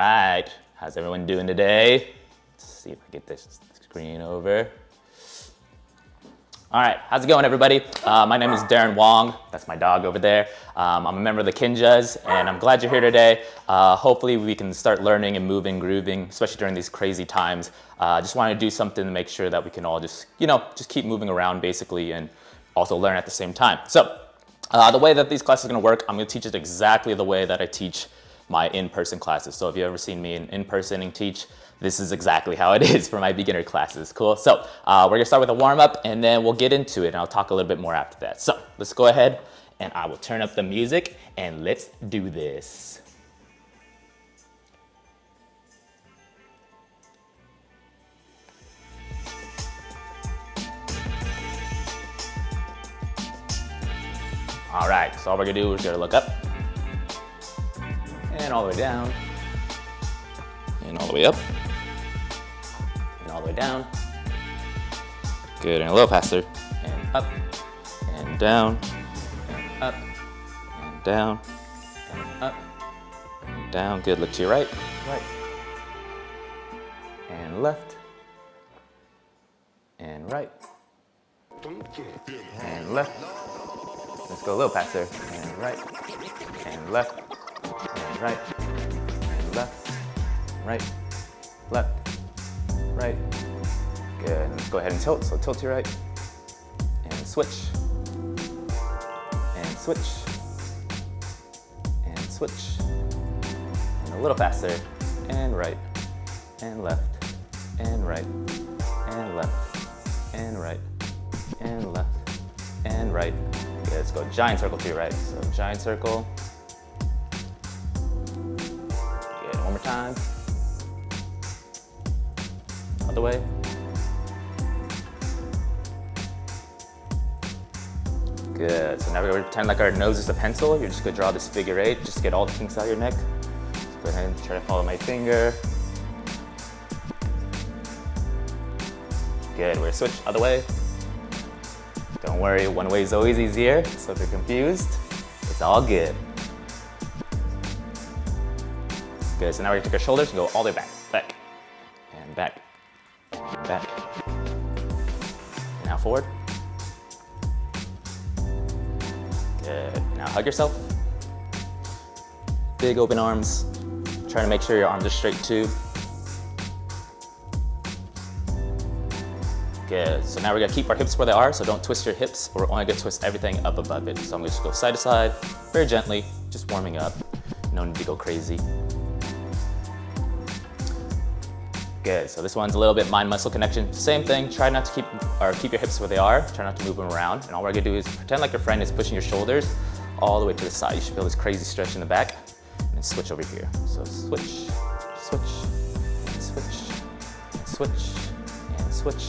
right, how's everyone doing today? Let's see if I get this screen over. All right, how's it going, everybody? My name is Darren Wong. That's my dog over there. I'm a member of the Kinjas, and I'm glad you're here today. Hopefully we can start learning and moving, grooving, especially during these crazy times. Just want to do something to make sure that we can all just keep moving around basically and also learn at the same time. So the way that these classes are going to work, I'm going to teach it exactly the way that I teach my in-person classes. So if you've ever seen me in person and teach, this is exactly how it is for my beginner classes. Cool. So we're going to start with a warm-up, and then we'll get into it, and I'll talk a little bit more after that. So let's go ahead, and I will turn up the music, and let's do this. All right, so all we're gonna do is look up, and all the way down, and all the way up, and all the way down. Good, and a little faster, and up, and down, and up, and down, and up, and down. Good, look to your right, and left, and right, and left. Let's go a little faster, and right, and left, and right, and left, right, left, right. Good, and let's go ahead and tilt, so tilt to your right, and switch, and switch, and switch, and a little faster, and right, and left, and right, and left, and right, and left, and right. Okay, let's go giant circle to your right. So giant circle. Good, one more time. Other way. Good, so now we're gonna pretend like our nose is a pencil. You're just gonna draw this figure 8, just to get all the kinks out of your neck. So go ahead and try to follow my finger. Good, we're gonna switch other way. Don't worry, one way is always easier, so if you're confused, it's all good. Good, so now we're gonna take our shoulders and go all the way back, back, and back, and back. And now forward. Good, now hug yourself. Big open arms. Try to make sure your arms are straight too. Good, so now we're gonna keep our hips where they are, so don't twist your hips. We're only gonna twist everything up above it. So I'm gonna just go side to side, very gently, just warming up. No need to go crazy. Good, so this one's a little bit mind-muscle connection. Same thing, try not to keep your hips where they are, try not to move them around. And all we're gonna do is pretend like your friend is pushing your shoulders all the way to the side. You should feel this crazy stretch in the back, and then switch over here. So switch, switch, and switch, and switch, and switch.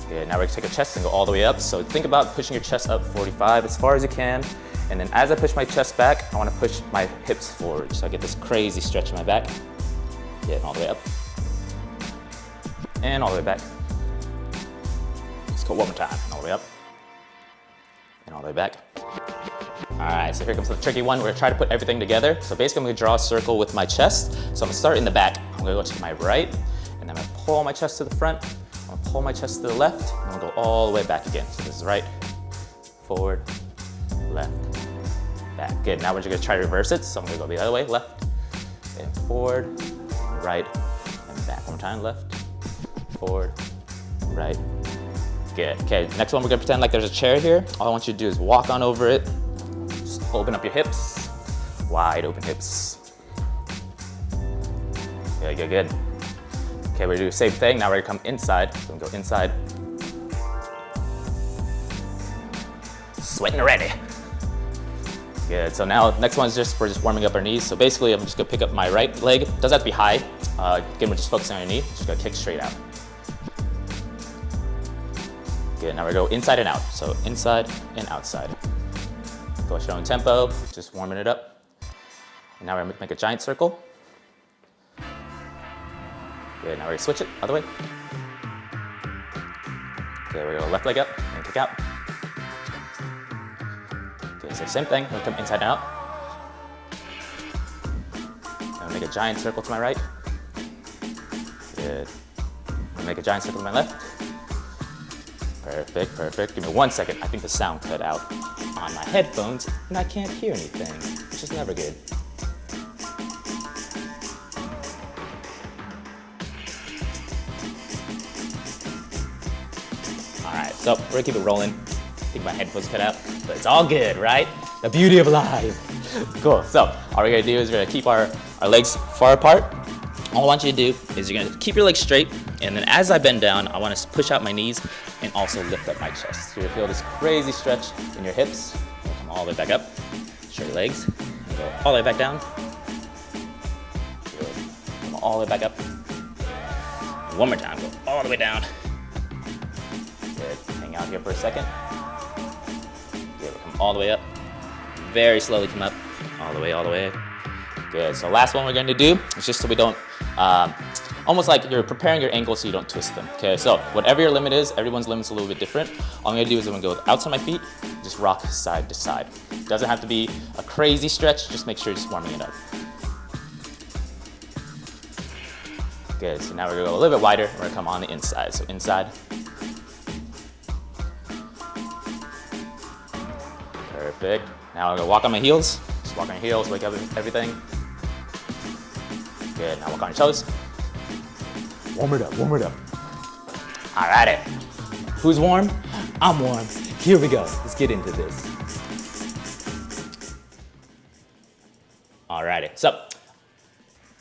Good, now we're gonna take our chest and go all the way up. So think about pushing your chest up 45 as far as you can. And then as I push my chest back, I wanna push my hips forward. So I get this crazy stretch in my back. Good, all the way up. And all the way back. Let's go one more time. All the way up. And all the way back. All right, so here comes the tricky one. We're gonna try to put everything together. So basically I'm gonna draw a circle with my chest. So I'm gonna start in the back. I'm gonna go to my right, and I'm gonna pull my chest to the front. I'm gonna pull my chest to the left, and I'm gonna go all the way back again. So this is right, forward, left, back. Good, now we're just gonna try to reverse it. So I'm gonna go the other way, left, and forward, and right, and back. One more time, left, forward, right. Good, okay, next one we're gonna pretend like there's a chair here. All I want you to do is walk on over it. Just open up your hips, wide open hips. Good, good, good. Okay, we're gonna do the same thing. Now we're gonna come inside. So I'm gonna go inside. Sweating already. Good, so now next one's we're just warming up our knees. So basically I'm just gonna pick up my right leg. Doesn't have to be high. Again, we're just focusing on your knee. Just gonna kick straight out. Good, now we're gonna go inside and out. So inside and outside. Go at your own tempo, just warming it up. And now we're gonna make a giant circle. Good, now we're gonna switch it, other way. Okay, we're gonna go left leg up and kick out. Okay, so same thing, we're gonna come inside and out. And Make a giant circle to my right. Good. Make a giant circle to my left. Perfect, perfect. Give me 1 second. I think the sound cut out on my headphones and I can't hear anything, which is never good. All right, so we're gonna keep it rolling. I think my headphones cut out, but it's all good, right? The beauty of live. Cool, so all we're gonna do is we're gonna keep our legs far apart. All I want you to do is you're gonna keep your legs straight, and then as I bend down, I wanna push out my knees and also lift up my chest. So you're gonna feel this crazy stretch in your hips. Come all the way back up, straight your legs, and go all the way back down. Good. Come all the way back up. One more time, go all the way down. Good, hang out here for a second. Good, come all the way up. Very slowly come up, all the way. Good, so last one we're gonna do is just so we don't, almost like you're preparing your ankles so you don't twist them, okay? So whatever your limit is, everyone's limit's a little bit different. All I'm gonna do is I'm gonna go outside my feet, just rock side to side. Doesn't have to be a crazy stretch, just make sure you're just warming it up. Good, so now we're gonna go a little bit wider, we're gonna come on the inside. So inside. Perfect. Now I'm gonna walk on my heels. Just walk on your heels, wake up everything. Good, now walk on your toes. Warm it up. Alrighty. Who's warm? I'm warm. Here we go. Let's get into this. Alrighty. So,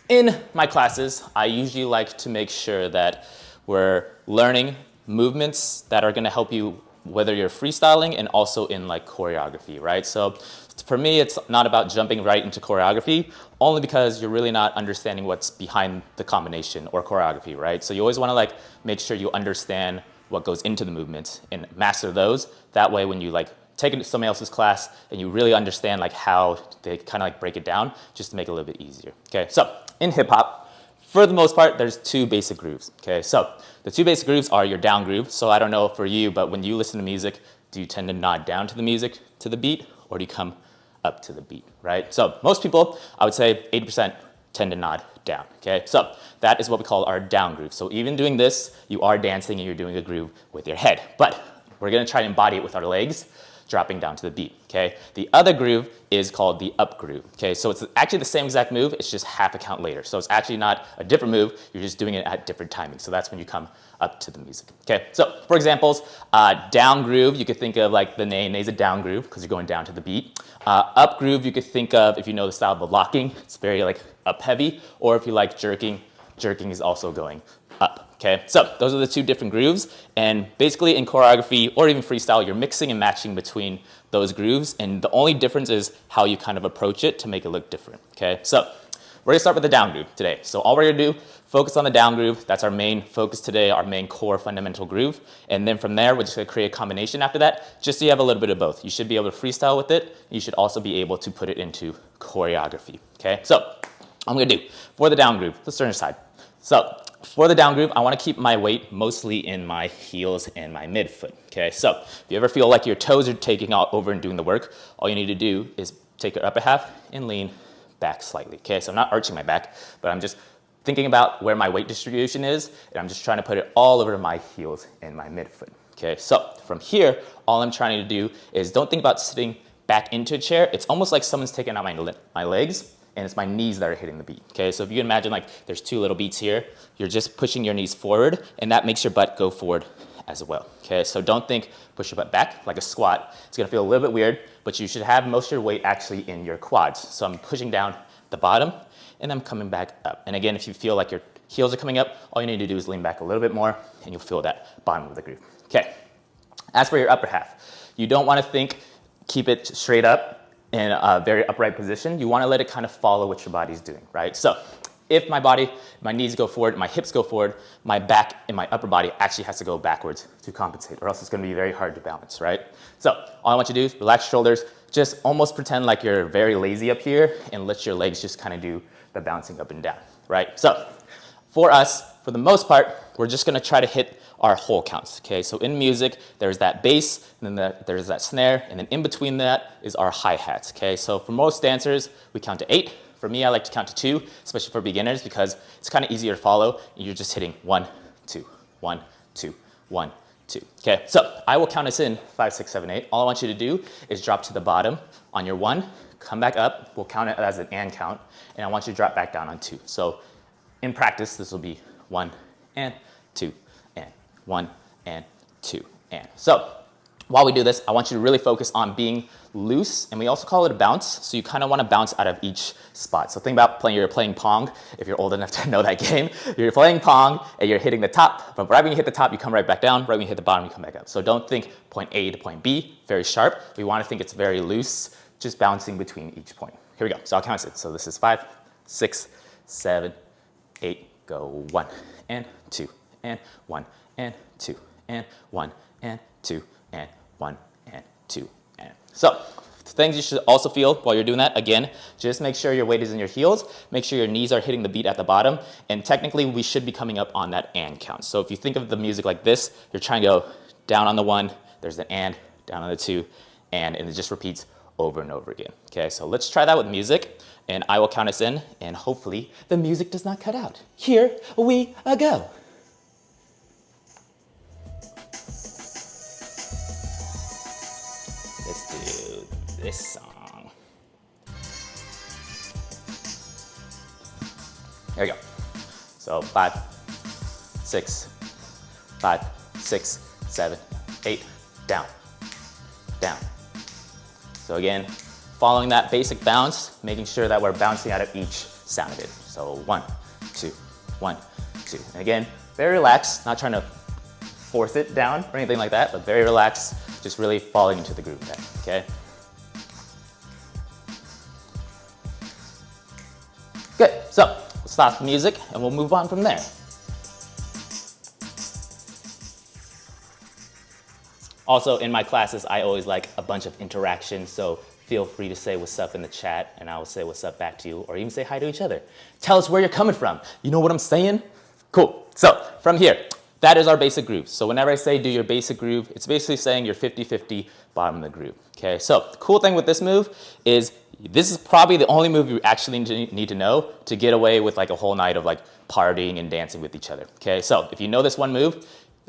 in my classes, I usually like to make sure that we're learning movements that are gonna help you whether you're freestyling and also in like choreography, right? So for me, it's not about jumping right into choreography, only because you're really not understanding what's behind the combination or choreography, right? So you always wanna like make sure you understand what goes into the movement and master those. That way when you like take it to somebody else's class and you really understand like how they kind of like break it down, just to make it a little bit easier, okay? So in hip hop, for the most part, there's 2 basic grooves, okay? So the 2 basic grooves are your down groove. So I don't know for you, but when you listen to music, do you tend to nod down to the music, to the beat, or do you come up to the beat, right? So most people, I would say 80% tend to nod down, okay? So that is what we call our down groove. So even doing this, you are dancing and you're doing a groove with your head, but we're gonna try to embody it with our legs, dropping down to the beat, okay? The other groove is called the up groove, okay? So it's actually the same exact move, it's just half a count later. So it's actually not a different move, you're just doing it at different timings. So that's when you come up to the music, okay? So for examples, down groove, you could think of like the nay's a down groove because you're going down to the beat. Up groove, you could think of, if you know the style of the locking, it's very like up heavy, or if you like jerking, jerking is also going up, okay? So those are the 2 different grooves, and basically in choreography or even freestyle, you're mixing and matching between those grooves, and the only difference is how you kind of approach it to make it look different, okay? So we're gonna start with the down groove today. So all we're gonna do, focus on the down groove. That's our main focus today, our main core fundamental groove, and then from there, we're just gonna create a combination after that, just so you have a little bit of both. You should be able to freestyle with it, you should also be able to put it into choreography, okay? So I'm gonna do, for the down groove, let's turn aside. So for the down groove, I wanna keep my weight mostly in my heels and my midfoot, okay? So if you ever feel like your toes are taking over and doing the work, all you need to do is take your upper half and lean back slightly, okay? So I'm not arching my back, but I'm just thinking about where my weight distribution is, and I'm just trying to put it all over my heels and my midfoot, okay? So from here, all I'm trying to do is don't think about sitting back into a chair. It's almost like someone's taking out my legs, and it's my knees that are hitting the beat, okay? So if you can imagine like there's 2 little beats here, you're just pushing your knees forward, and that makes your butt go forward as well, okay? So don't think push your butt back like a squat. It's gonna feel a little bit weird, but you should have most of your weight actually in your quads. So I'm pushing down the bottom, and I'm coming back up. And again, if you feel like your heels are coming up, all you need to do is lean back a little bit more, and you'll feel that bottom of the groove, okay? As for your upper half, you don't wanna keep it straight up in a very upright position. You wanna let it kind of follow what your body's doing, right? So if my knees go forward, my hips go forward, my back and my upper body actually has to go backwards to compensate, or else it's gonna be very hard to balance, right? So all I want you to do is relax your shoulders, just almost pretend like you're very lazy up here and let your legs just kind of do the bouncing up and down, right? So for us, for the most part, we're just gonna try to hit our whole counts, okay? So in music, there's that bass, and then there's that snare, and then in between that is our hi-hats, okay? So for most dancers, we count to 8. For me, I like to count to 2, especially for beginners, because it's kind of easier to follow. You're just hitting 1, 2, 1, 2, 1, 2. Okay, so I will count us in 5, 6, 7, 8. All I want you to do is drop to the bottom on your 1, come back up. We'll count it as an and count, and I want you to drop back down on 2. So in practice, this will be 1 and 2 and 1 and 2 and. So while we do this, I want you to really focus on being loose, and we also call it a bounce. So you kind of want to bounce out of each spot. So think about you're playing Pong, if you're old enough to know that game. You're playing Pong, and you're hitting the top, but right when you hit the top, you come right back down. Right when you hit the bottom, you come back up. So don't think point A to point B, very sharp. We want to think it's very loose, just bouncing between each point. Here we go. So I'll count it. So this is 5, 6, 7, 8, go 1 and 2 and 1 and 2 and 1 and 2 and 1 and 2 and. So things you should also feel while you're doing that, again, just make sure your weight is in your heels, make sure your knees are hitting the beat at the bottom, and technically we should be coming up on that and count. So if you think of the music like this, you're trying to go down on the 1, there's the and, down on the 2, and it just repeats over and over again. Okay, so let's try that with music, and I will count us in, and hopefully the music does not cut out. Here we go. Let's do this song. There we go. So 5, 6, 5, 6, 7, 8, down, down. So again, following that basic bounce, making sure that we're bouncing out of each sound of it. So 1, 2, 1, 2. And again, very relaxed, not trying to force it down or anything like that, but very relaxed, just really falling into the groove there, okay? Good, so we'll stop the music and we'll move on from there. Also, in my classes, I always like a bunch of interaction, so feel free to say what's up in the chat, and I will say what's up back to you, or even say hi to each other. Tell us where you're coming from. You know what I'm saying? Cool. So from here, that is our basic groove. So whenever I say do your basic groove, it's basically saying you're 50-50 bottom of the groove. Okay, so the cool thing with this move is this is probably the only move you actually need to know to get away with like a whole night of like partying and dancing with each other. Okay, so if you know this one move,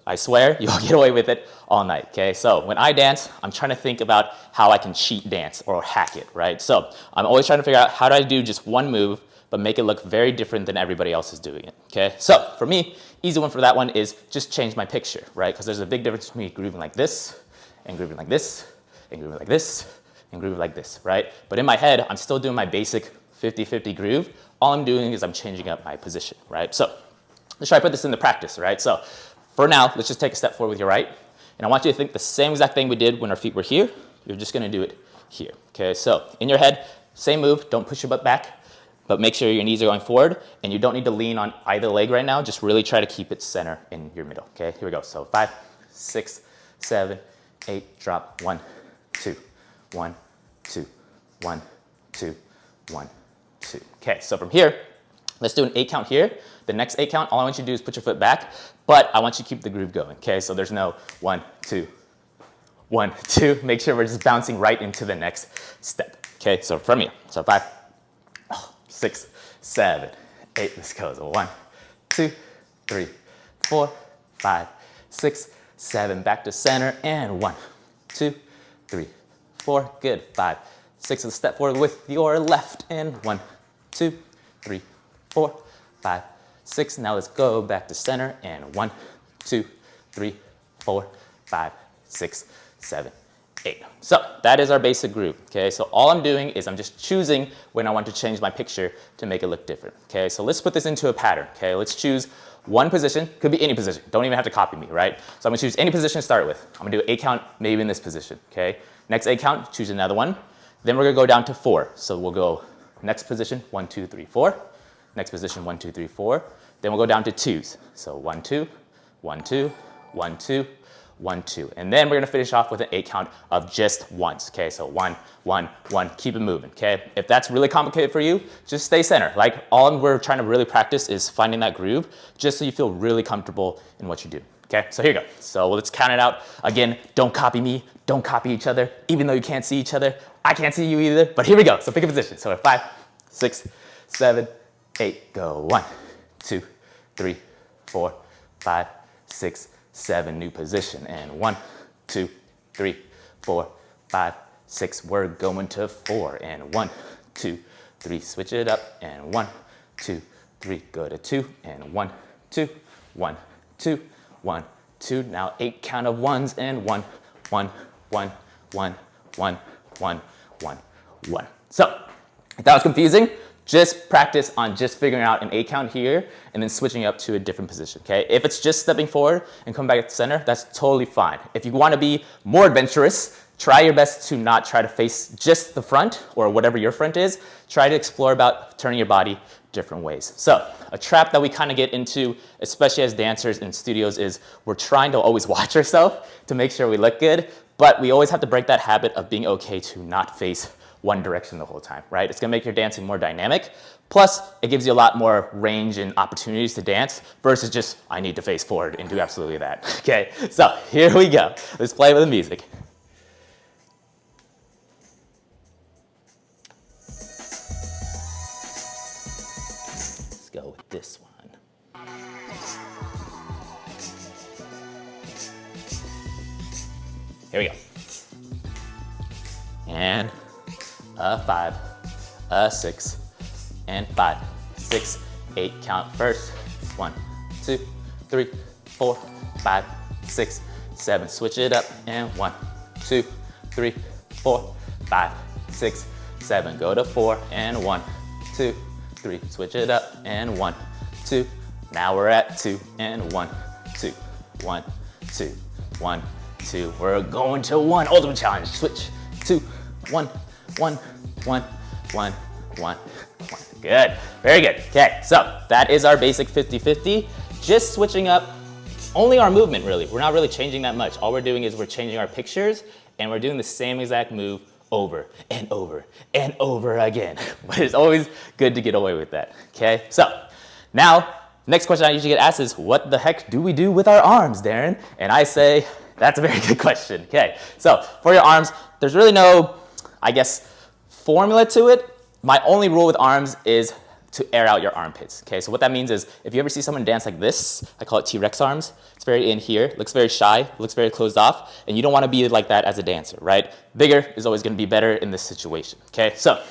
I swear you'll get away with it all night, okay? So when I dance, I'm trying to think about how I can cheat dance or hack it, right? So I'm always trying to figure out how do I do just one move, but make it look very different than everybody else is doing it, okay? So for me, easy one for that one is just change my picture, right? Because there's a big difference between grooving like this, and grooving like this, and grooving like this, and grooving like this, right? But in my head, I'm still doing my basic 50-50 groove. All I'm doing is I'm changing up my position, right? So let's try to put this into practice, right? So for now, let's just take a step forward with your right. And I want you to think the same exact thing we did when our feet were here. You're just gonna do it here, okay? So in your head, same move, don't push your butt back, but make sure your knees are going forward, and you don't need to lean on either leg right now. Just really try to keep it center in your middle, okay? Here we go. So 5, 6, 7, 8, drop, 1, 2, 1, 2, 1, 2, 1, 2. Okay, so from here, let's do an 8 count here. The next 8 count, all I want you to do is put your foot back, but I want you to keep the groove going, okay? So there's no 1, 2, 1, 2. Make sure we're just bouncing right into the next step, okay? So from here, so 5, 6, 7, 8, let's go. So 1, 2, 3, 4, 5, 6, 7, back to center, and 1, 2, 3, 4, good, 5, 6, and step forward with your left, and 1, 2, 3, 4, 5, 6, now let's go back to center, and 1, 2, 3, 4, 5, 6, 7, 8. So that is our basic groove, okay? So all I'm doing is I'm just choosing when I want to change my picture to make it look different, okay? So let's put this into a pattern, okay? Let's choose one position, could be any position, don't even have to copy me, right? So I'm gonna choose any position to start with. I'm gonna do 8 count, maybe in this position, okay? Next 8 count, choose another one. Then we're gonna go down to 4. So we'll go next position, 1, 2, 3, 4. Next position, 1, 2, 3, 4. Then we'll go down to 2s. So 1, 2, 1, 2, 1, 2, 1, 2. And then we're gonna finish off with an 8 count of just ones, okay? So 1, 1, 1, keep it moving, okay? If that's really complicated for you, just stay center. Like all we're trying to really practice is finding that groove just so you feel really comfortable in what you do, okay? So here you go. So let's count it out. Again, don't copy me, don't copy each other, even though you can't see each other. I can't see you either, but here we go. So pick a position. So 5, 6, 7, 8. Go 1, 2, 3, 4, 5, 6, 7. New position. And 1, 2, 3, 4, 5, 6. We're going to 4. And 1, 2, 3. Switch it up. And 1, 2, 3. Go to 2. And 1, 2, 1, 2, 1, 2. Now 8 count of ones. And 1, 1, 1, 1, 1, 1, 1, 1. So if that was confusing, just practice on just figuring out an 8 count here and then switching up to a different position, okay? If it's just stepping forward and coming back at the center, that's totally fine. If you want to be more adventurous, try your best to not try to face just the front or whatever your front is. Try to explore about turning your body different ways. So a trap that we kind of get into, especially as dancers in studios, is we're trying to always watch ourselves to make sure we look good, but we always have to break that habit of being okay to not face one direction the whole time, right? It's gonna make your dancing more dynamic. Plus, it gives you a lot more range and opportunities to dance versus just, I need to face forward and do absolutely that, okay? So here we go. Let's play with the music. Let's go with this one. Here we go. And a 5, a 6, and 5, 6, 8. Count first. 1, 2, 3, 4, 5, 6, 7. Switch it up. And 1, 2, 3, 4, 5, 6, 7. Go to 4. And 1, 2, 3. Switch it up. And 1, 2. Now we're at 2. And 1, 2, 1, 2, 1, 2. We're going to 1. Ultimate challenge. Switch. 2, 1, 1, 1, 1, 1. Good. Very good. Okay, so that is our basic 50-50. Just switching up only our movement, really. We're not really changing that much. All we're doing is we're changing our pictures, and we're doing the same exact move over and over and over again. But it's always good to get away with that. Okay, so now, next question I usually get asked is, what the heck do we do with our arms, Darren? And I say, that's a very good question. Okay, so for your arms, there's really no, I guess, formula to it. My only rule with arms is to air out your armpits. Okay, so what that means is if you ever see someone dance like this, I call it T-Rex arms. It's very in here, looks very shy, looks very closed off, and you don't want to be like that as a dancer, right? Bigger is always going to be better in this situation. Okay, so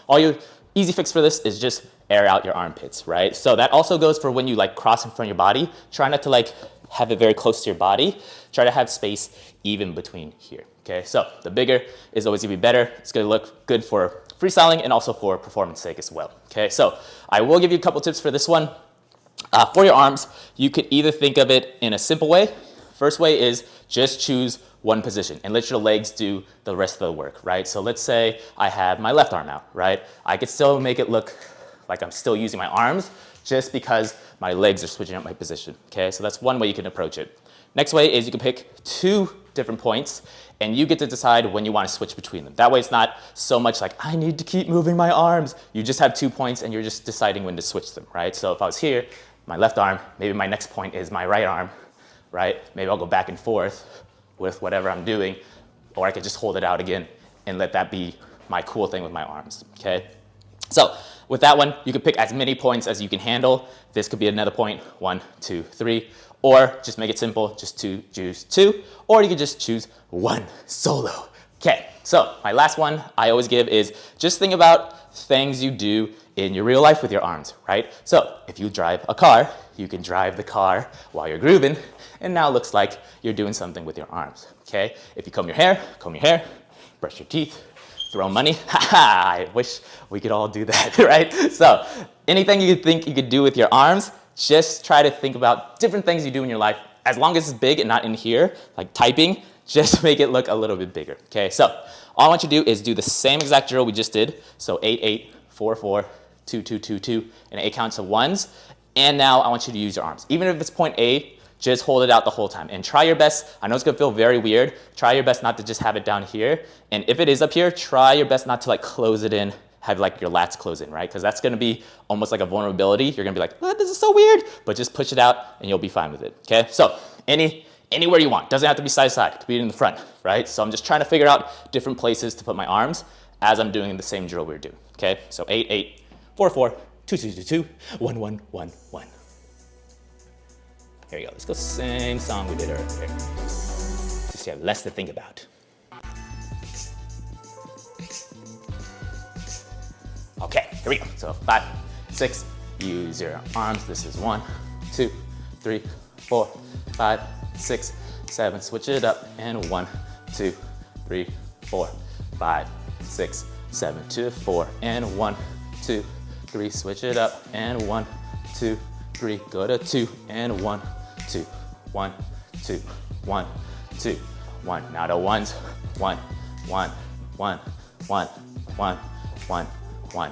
all you easy fix for this is just air out your armpits, right? So that also goes for when you like cross in front of your body. Try not to like have it very close to your body. Try to have space even between here. Okay, so the bigger is always gonna be better. It's gonna look good for freestyling and also for performance sake as well. Okay, so I will give you a couple tips for this one. For your arms, you could either think of it in a simple way. First way is just choose one position and let your legs do the rest of the work, right? So let's say I have my left arm out, right? I could still make it look like I'm still using my arms just because my legs are switching up my position, okay? So that's one way you can approach it. Next way is you can pick 2 different points and you get to decide when you want to switch between them. That way it's not so much like, I need to keep moving my arms. You just have 2 points and you're just deciding when to switch them, right? So if I was here, my left arm, maybe my next point is my right arm, right? Maybe I'll go back and forth with whatever I'm doing, or I could just hold it out again and let that be my cool thing with my arms, okay? So with that one, you can pick as many points as you can handle. This could be another point, 1, 2, 3, or just make it simple, just choose 2, or you could just choose 1 solo. Okay, so my last one I always give is just think about things you do in your real life with your arms, right? So if you drive a car, you can drive the car while you're grooving, and now it looks like you're doing something with your arms, okay? If you comb your hair, brush your teeth, throw money, I wish we could all do that, right? So anything you think you could do with your arms, just try to think about different things you do in your life. As long as it's big and not in here, like typing, just make it look a little bit bigger, okay? So all I want you to do is do the same exact drill we just did. So 8, 8, 4, 4, 2, 2, 2, 2, and 8 counts of ones. And now I want you to use your arms. Even if it's point A, just hold it out the whole time and try your best. I know it's gonna feel very weird. Try your best not to just have it down here. And if it is up here, try your best not to like close it in, have like your lats close in, right? Because that's gonna be almost like a vulnerability. You're gonna be like, what? This is so weird. But just push it out and you'll be fine with it, okay? So anywhere you want. Doesn't have to be side to side. It could be in the front, right? So I'm just trying to figure out different places to put my arms as I'm doing the same drill we were doing, okay? So 8, 8, 4, 4, 2, 2, 2, 2, 1, 1, 1, 1. Here we go. Let's go same song we did earlier. Just you have less to think about. Okay, here we go. So 5, 6, use your arms. This is 1, 2, 3, 4, 5, 6, 7. Switch it up. And 1, 2, 3, 4, 5, 6, 7 to 4. And 1, 2, 3. Switch it up. And 1, 2, 3. Go to 2. And 1, 2, 1, 2, 1, 2, 1. Now to ones. 1, 1, 1, 1, 1, 1, 1,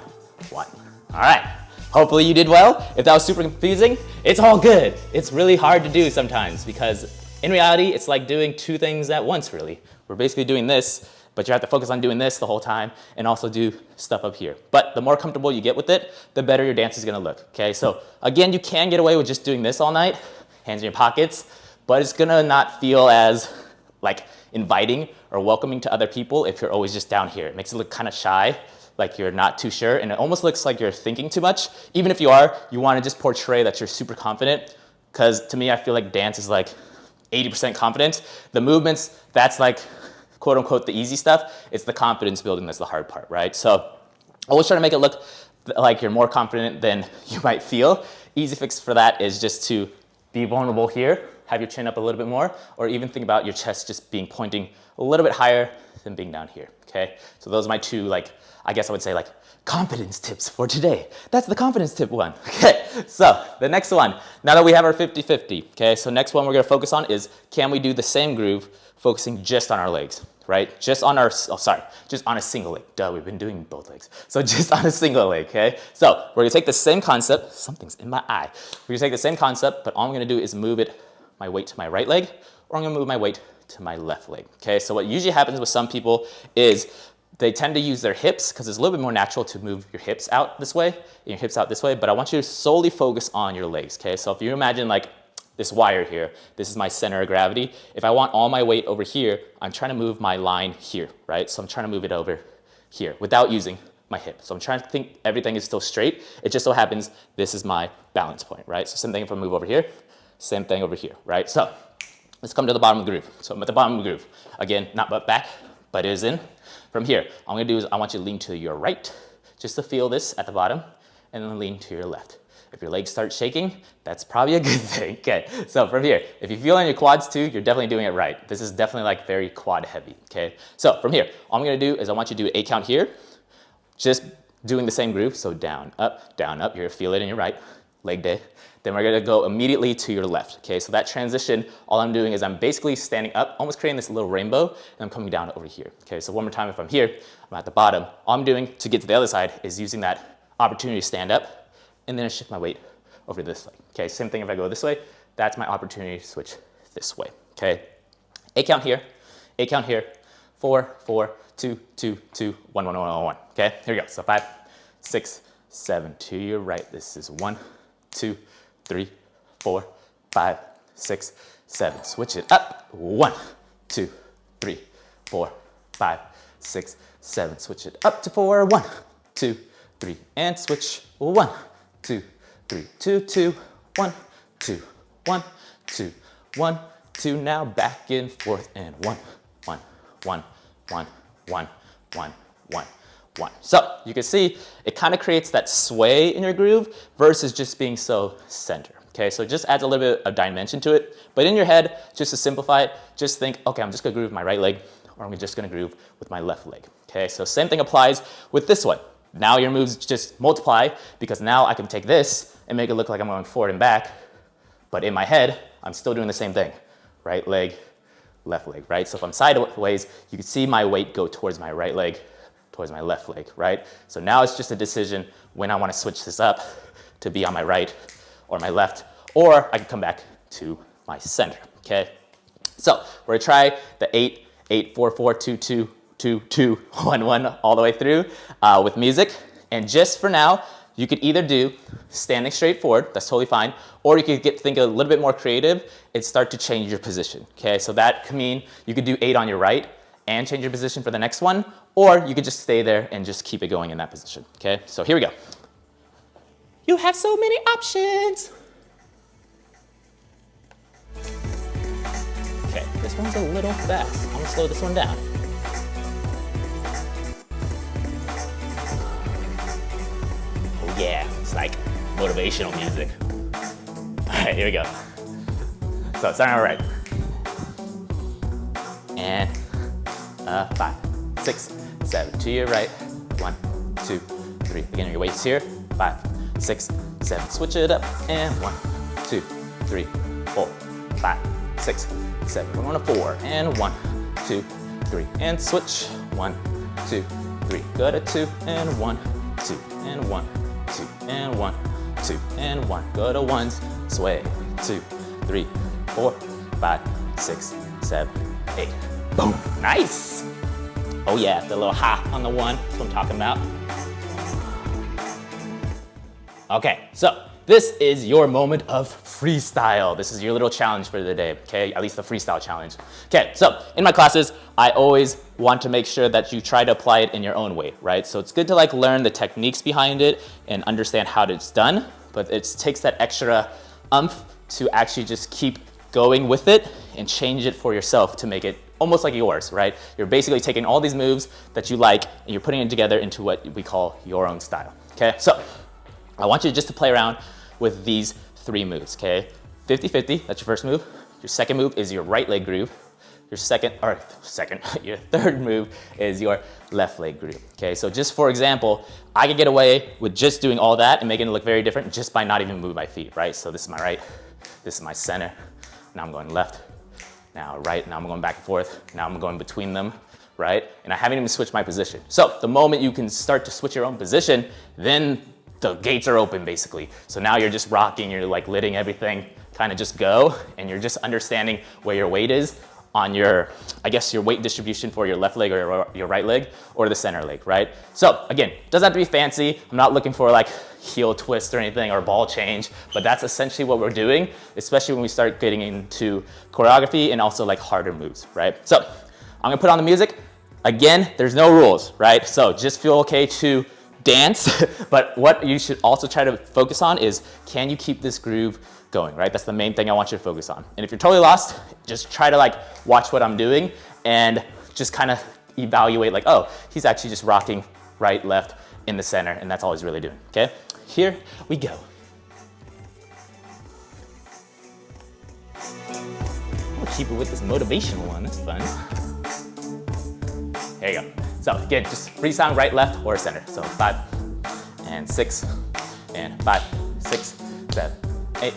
1. All right. Hopefully you did well. If that was super confusing, it's all good. It's really hard to do sometimes because in reality, it's like doing two things at once, really. We're basically doing this, but you have to focus on doing this the whole time and also do stuff up here. But the more comfortable you get with it, the better your dance is gonna look, okay? So again, you can get away with just doing this all night, hands in your pockets, but it's gonna not feel as like inviting or welcoming to other people if you're always just down here. It makes it look kind of shy, like you're not too sure, and it almost looks like you're thinking too much. Even if you are, you wanna just portray that you're super confident, because to me, I feel like dance is like 80% confidence. The movements, that's like, quote unquote, the easy stuff. It's the confidence building that's the hard part, right? So always try to make it look like you're more confident than you might feel. Easy fix for that is just to be vulnerable here, have your chin up a little bit more, or even think about your chest just being pointing a little bit higher than being down here, okay? So those are my two, like, I guess I would say like confidence tips for today. That's the confidence tip one. Okay, so the next one, now that we have our 50-50, okay, so next one we're gonna focus on is, can we do the same groove focusing just on our legs, right? Just on our, just on a single leg. Duh, we've been doing both legs. So just on a single leg, okay? So we're gonna take the same concept, something's in my eye. We're gonna take the same concept, but all I'm gonna do is move my weight to my right leg, or I'm gonna move my weight to my left leg, okay? So what usually happens with some people is they tend to use their hips because it's a little bit more natural to move your hips out this way and your hips out this way, but I want you to solely focus on your legs, okay? So if you imagine like this wire here, this is my center of gravity. If I want all my weight over here, I'm trying to move my line here, right? So I'm trying to move it over here without using my hip. So I'm trying to think everything is still straight. It just so happens this is my balance point, right? So same thing if I move over here, same thing over here, right? So let's come to the bottom of the groove. So I'm at the bottom of the groove. Again, not butt back, but it is in. From here, all I'm gonna do is I want you to lean to your right, just to feel this at the bottom, and then lean to your left. If your legs start shaking, that's probably a good thing. Okay, so from here, if you feel in your quads too, you're definitely doing it right. This is definitely like very quad heavy, okay? So from here, all I'm gonna do is I want you to do an 8 count here, just doing the same groove, so down, up, you're gonna feel it in your right, leg day. Then we're gonna go immediately to your left, okay? So that transition, all I'm doing is I'm basically standing up, almost creating this little rainbow, and I'm coming down over here, okay? So one more time, if I'm here, I'm at the bottom. All I'm doing to get to the other side is using that opportunity to stand up, and then I shift my weight over this way, okay? Same thing if I go this way, that's my opportunity to switch this way, okay? 8 count here, 8 count here, 4, 4, 2, 2, 2, 1, 1, 1, 1, 1, okay? Here we go, so 5, 6, 7, to your right. This is 1, 2, 3, 4, 5, 6, 7. Switch it up. 1, 2, 3, 4, 5, 6, 7. Switch it up to 4. 1, 2, 3, and switch. 1, 2, 3, 2, 2, 1, 2, 1, 2, 1, 2. Now back and forth and 1, 1, 1, 1, 1, 1, 1. 1. So you can see it kind of creates that sway in your groove versus just being so center. Okay, so it just adds a little bit of dimension to it. But in your head, just to simplify it, just think, okay, I'm just gonna groove with my right leg, or I'm just gonna groove with my left leg. Okay, so same thing applies with this one. Now your moves just multiply because now I can take this and make it look like I'm going forward and back, but in my head, I'm still doing the same thing. Right leg, left leg, right? So if I'm sideways, you can see my weight go towards my right leg, towards my left leg, right? So now it's just a decision when I want to switch this up to be on my right or my left, or I can come back to my center, okay? So we're gonna try the 8, 8, 4, 4, 2, 2, 2, 2, 1, 1 all the way through with music. And just for now, you could either do standing straight forward, that's totally fine, or you could think a little bit more creative and start to change your position, okay? So that could mean you could do 8 on your right and change your position for the next one, or you could just stay there and just keep it going in that position, okay? So here we go. You have so many options. Okay, this one's a little fast. I'm gonna slow this one down. Oh yeah, it's like motivational music. All right, here we go. So starting out right. And 5, 6, 7, to your right. 1, 2, 3. Again, your weight's here. 5, 6, 7. Switch it up. And 1, 2, 3, 4, 5, 6, 7. We're on a 4. And 1, 2, 3. And switch. 1, 2, 3. Go to 2. And 1, 2. And 1, 2. And 1, 2. And 1. Go to 1s. Sway. 2, 3, 4, 5, 6, 7, 8. Boom. Nice. Oh yeah, the little ha on the 1. That's what I'm talking about. Okay, so this is your moment of freestyle. This is your little challenge for the day, okay? At least the freestyle challenge. Okay, so in my classes, I always want to make sure that you try to apply it in your own way, right? So it's good to like learn the techniques behind it and understand how it's done, but it takes that extra oomph to actually just keep going with it and change it for yourself to make it almost like yours, right? You're basically taking all these moves that you like and you're putting it together into what we call your own style, okay? So I want you just to play around with these 3 moves, okay? 50-50, that's your first move. Your second move is your right leg groove. Your your third move is your left leg groove, okay? So just for example, I could get away with just doing all that and making it look very different just by not even moving my feet, right? So this is my right, this is my center. Now I'm going left, now right, now I'm going back and forth. Now I'm going between them, right? And I haven't even switched my position. So the moment you can start to switch your own position, then the gates are open basically. So now you're just rocking, you're like letting everything kind of just go, and you're just understanding where your weight is on your, I guess your weight distribution for your left leg or your right leg or the center leg, right? So again, doesn't have to be fancy. I'm not looking for like heel twist or anything or ball change, but that's essentially what we're doing, especially when we start getting into choreography and also like harder moves, right? So I'm gonna put on the music. Again, there's no rules, right? So just feel okay to dance, but what you should also try to focus on is, can you keep this groove going, right? That's the main thing I want you to focus on. And if you're totally lost, just try to like watch what I'm doing and just kind of evaluate like, oh, he's actually just rocking right, left, in the center, and that's all he's really doing, okay? Here we go. I'll keep it with this motivational one, that's fun. There you go. So again, just freestyle right, left, or center. So 5 and 6 and 5, 6, 7, 8.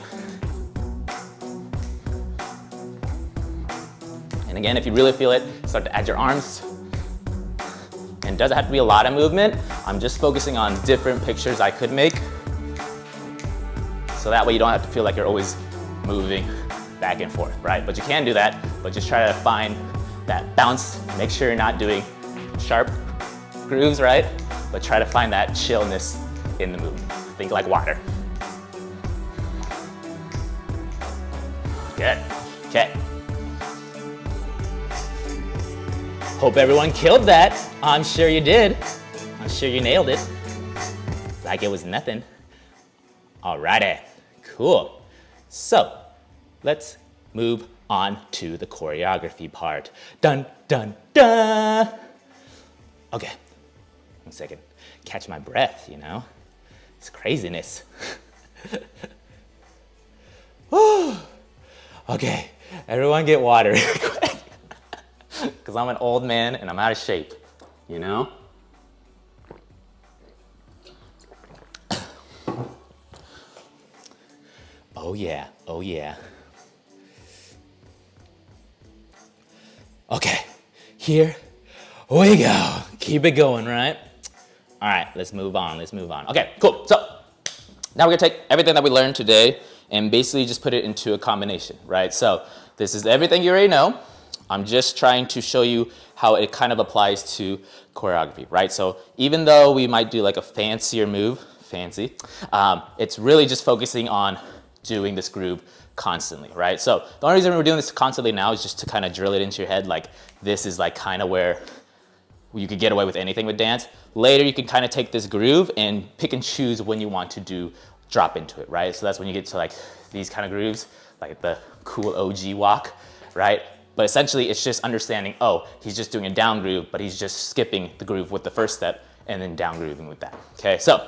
And again, if you really feel it, start to add your arms. And it doesn't have to be a lot of movement. I'm just focusing on different pictures I could make. So that way you don't have to feel like you're always moving back and forth, right? But you can do that, but just try to find that bounce. Make sure you're not doing sharp grooves, right? But try to find that chillness in the movement. Think like water. Good, okay. Hope everyone killed that. I'm sure you did. I'm sure you nailed it. Like it was nothing. Alrighty, cool. So, let's move on to the choreography part. Dun, dun, dun. Okay, 1 second. Catch my breath, you know? It's craziness. Okay, everyone get water real quick. Because I'm an old man and I'm out of shape, you know? Oh yeah, oh yeah. Okay, here we go. Keep it going, right? All right, let's move on, let's move on. Okay, cool. So now we're gonna take everything that we learned today and basically just put it into a combination, right? So this is everything you already know. I'm just trying to show you how it kind of applies to choreography, right? So even though we might do like a fancier move, it's really just focusing on doing this groove constantly, right? So the only reason we're doing this constantly now is just to kind of drill it into your head, like this is like kind of where you could get away with anything with dance. Later you can kind of take this groove and pick and choose when you want to do drop into it, right? So that's when you get to like these kind of grooves, like the cool OG walk, right? But essentially it's just understanding, oh, he's just doing a down groove, but he's just skipping the groove with the first step and then down grooving with that, okay? So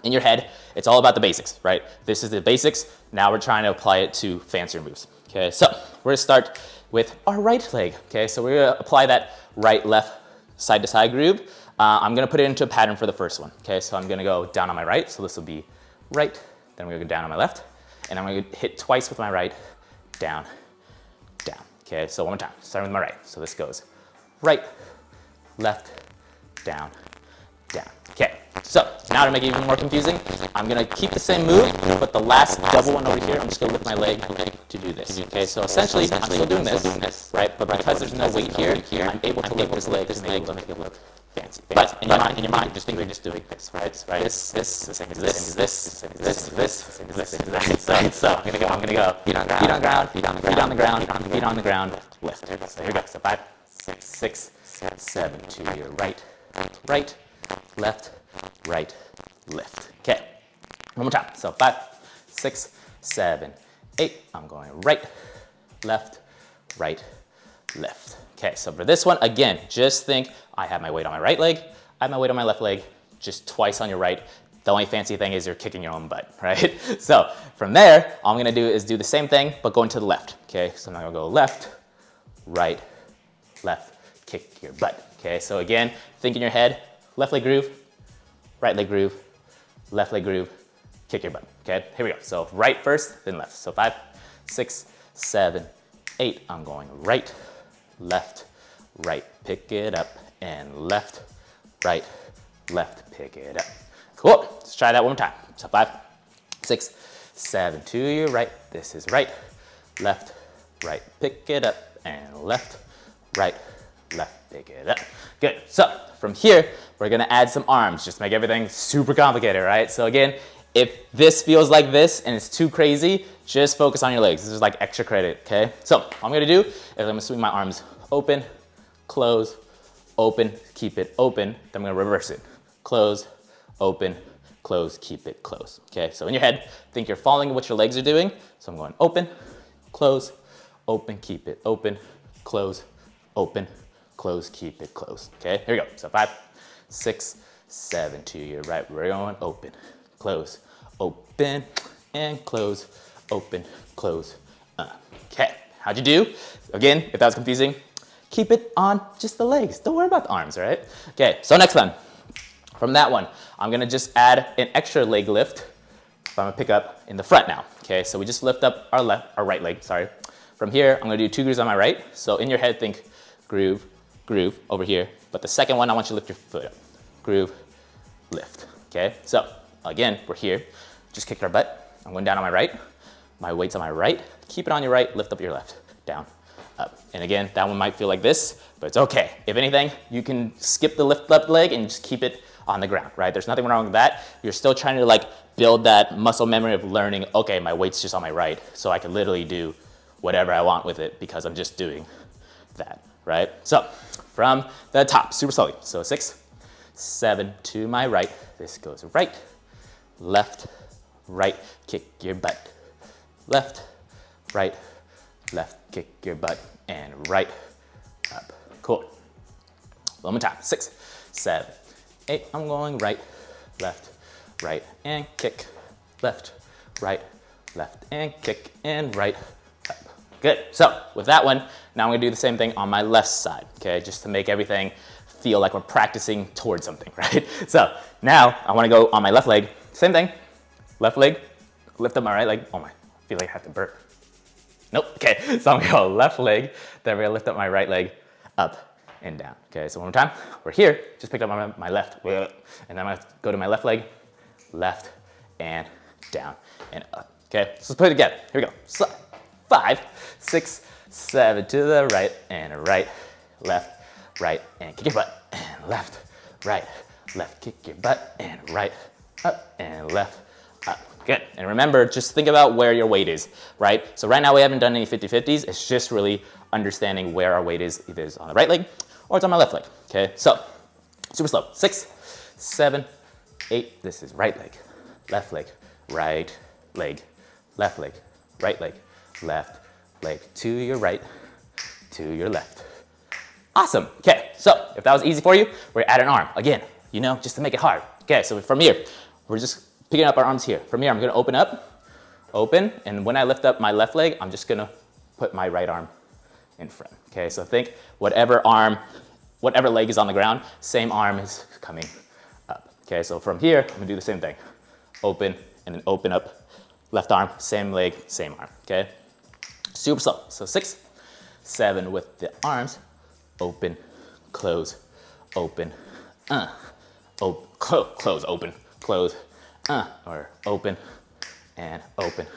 in your head, it's all about the basics, right? This is the basics. Now we're trying to apply it to fancier moves, okay? So we're gonna start with our right leg, okay? So we're gonna apply that right, left, side to side groove. I'm gonna put it into a pattern for the first one, okay? So I'm gonna go down on my right, so this will be right, then we're gonna go down on my left, and I'm gonna hit twice with my right, down, down, okay? So one more time, starting with my right. So this goes right, left, down, down, okay? So now to make it even more confusing, I'm gonna keep the same move, but the last double one over here, I'm just gonna lift my leg to do this, okay? So essentially, I'm still doing this, right? But because there's no weight here, I'm able to lift this leg to make it look fancy. But in your mind, just think you're just doing this, right? This, the same as this. So I'm gonna go, feet on ground, feet on the ground, lift. So here we go. So 5, 6, 7, to your right, left, right, lift. Okay, one more time. So 5, 6, 7, 8. I'm going right, left, right, lift. Okay, so for this one, again, just think I have my weight on my right leg, I have my weight on my left leg, just twice on your right. The only fancy thing is you're kicking your own butt, right? So from there, all I'm gonna do is do the same thing, but going to the left, okay? So I'm gonna go left, right, left, kick your butt, okay? So again, think in your head, left leg groove, right leg groove, left leg groove, kick your butt, okay? Here we go. So right first, then left. So 5, 6, 7, 8. I'm going right, left, right, pick it up, and left, right, left, pick it up. Cool, let's try that one more time. So 5, 6, 7, to your right. This is right, left, right, pick it up, and left, right, left, pick it up. Good, so from here, we're gonna add some arms, just to make everything super complicated, right? So again, if this feels like this and it's too crazy, just focus on your legs. This is like extra credit, okay? So all I'm gonna do is I'm gonna swing my arms open, close, open, keep it open, then I'm gonna reverse it. Close, open, close, keep it close, okay? So in your head, think you're following what your legs are doing. So I'm going open, close, open, keep it open, close, open, close, keep it close, okay? Here we go. So 5, 6, 7, to your right. We're going open, close, open, and close, open, close. Okay, how'd you do? Again, if that was confusing, keep it on just the legs. Don't worry about the arms, all right? Okay, so next one. From that one, I'm gonna just add an extra leg lift. I'm gonna pick up in the front now. Okay, so we just lift up our right leg, sorry. From here, I'm gonna do 2 grooves on my right. So in your head, think groove, groove over here. But the second one, I want you to lift your foot up. Groove, lift, okay? So again, we're here. Just kicked our butt. I'm going down on my right. My weight's on my right. Keep it on your right, lift up your left. Down, up. And again, that one might feel like this, but it's okay. If anything, you can skip the lift left leg and just keep it on the ground, right? There's nothing wrong with that. You're still trying to like build that muscle memory of learning, okay, my weight's just on my right, so I can literally do whatever I want with it because I'm just doing that, right? So from the top, super slowly. So 6, 7 to my right. This goes right, left, right, kick your butt. Left, right, left, kick your butt, and right, up. Cool. One more time. 6, 7, 8. I'm going right, left, right, and kick. Left, right, left, and kick, and right, up. Good. So with that one, now I'm gonna do the same thing on my left side, okay? Just to make everything feel like we're practicing towards something, right? So now I wanna go on my left leg. Same thing. Left leg, lift up my right leg. Oh my, I feel like I have to burp. Nope, okay. So I'm gonna go left leg, then we're gonna lift up my right leg, up and down. Okay, so one more time. We're here, just picked up my left, and then I'm gonna go to my left leg, left and down and up. Okay, so let's put it together. Here we go. So 5, 6, 7 to the right and right, left, right, and kick your butt, and left, right, left, kick your butt, and right, up, and left, up. Good. And remember, just think about where your weight is, right? So right now we haven't done any 50-50s. It's just really understanding where our weight is, either it's on the right leg or it's on my left leg. Okay, so super slow. 6, 7, 8. This is right leg, right leg, left leg, right leg, left leg, to your right, to your left. Awesome. Okay, so if that was easy for you, we're gonna add an arm. Again, you know, just to make it hard. Okay, so from here, we're just picking up our arms here. From here, I'm gonna open up, open, and when I lift up my left leg, I'm just gonna put my right arm in front. Okay, so think whatever leg is on the ground, same arm is coming up. Okay, so from here, I'm gonna do the same thing. Open, and then open up, left arm, same leg, same arm, okay? Super slow. So 6, 7 with the arms. Open, close, open, close, open, close, or open, and open,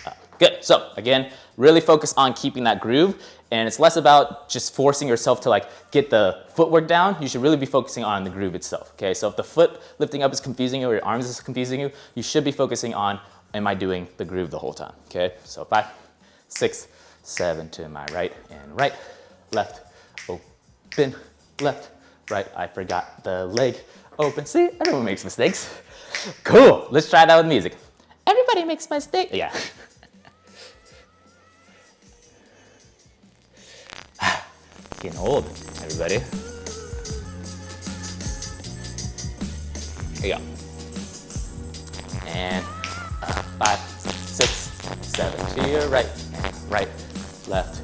up. Good. So again, really focus on keeping that groove, and it's less about just forcing yourself to like get the footwork down. You should really be focusing on the groove itself, okay? So if the foot lifting up is confusing you or your arms is confusing you, you should be focusing on, am I doing the groove the whole time, okay? So 5, 6, 7 to my right and right, left, open, left, right. I forgot the leg, open. See, everyone makes mistakes. Cool, let's try that with music. Everybody makes mistakes. Yeah. Getting old, everybody. Here you go. And 5, 6, 7 to your right, and right, left,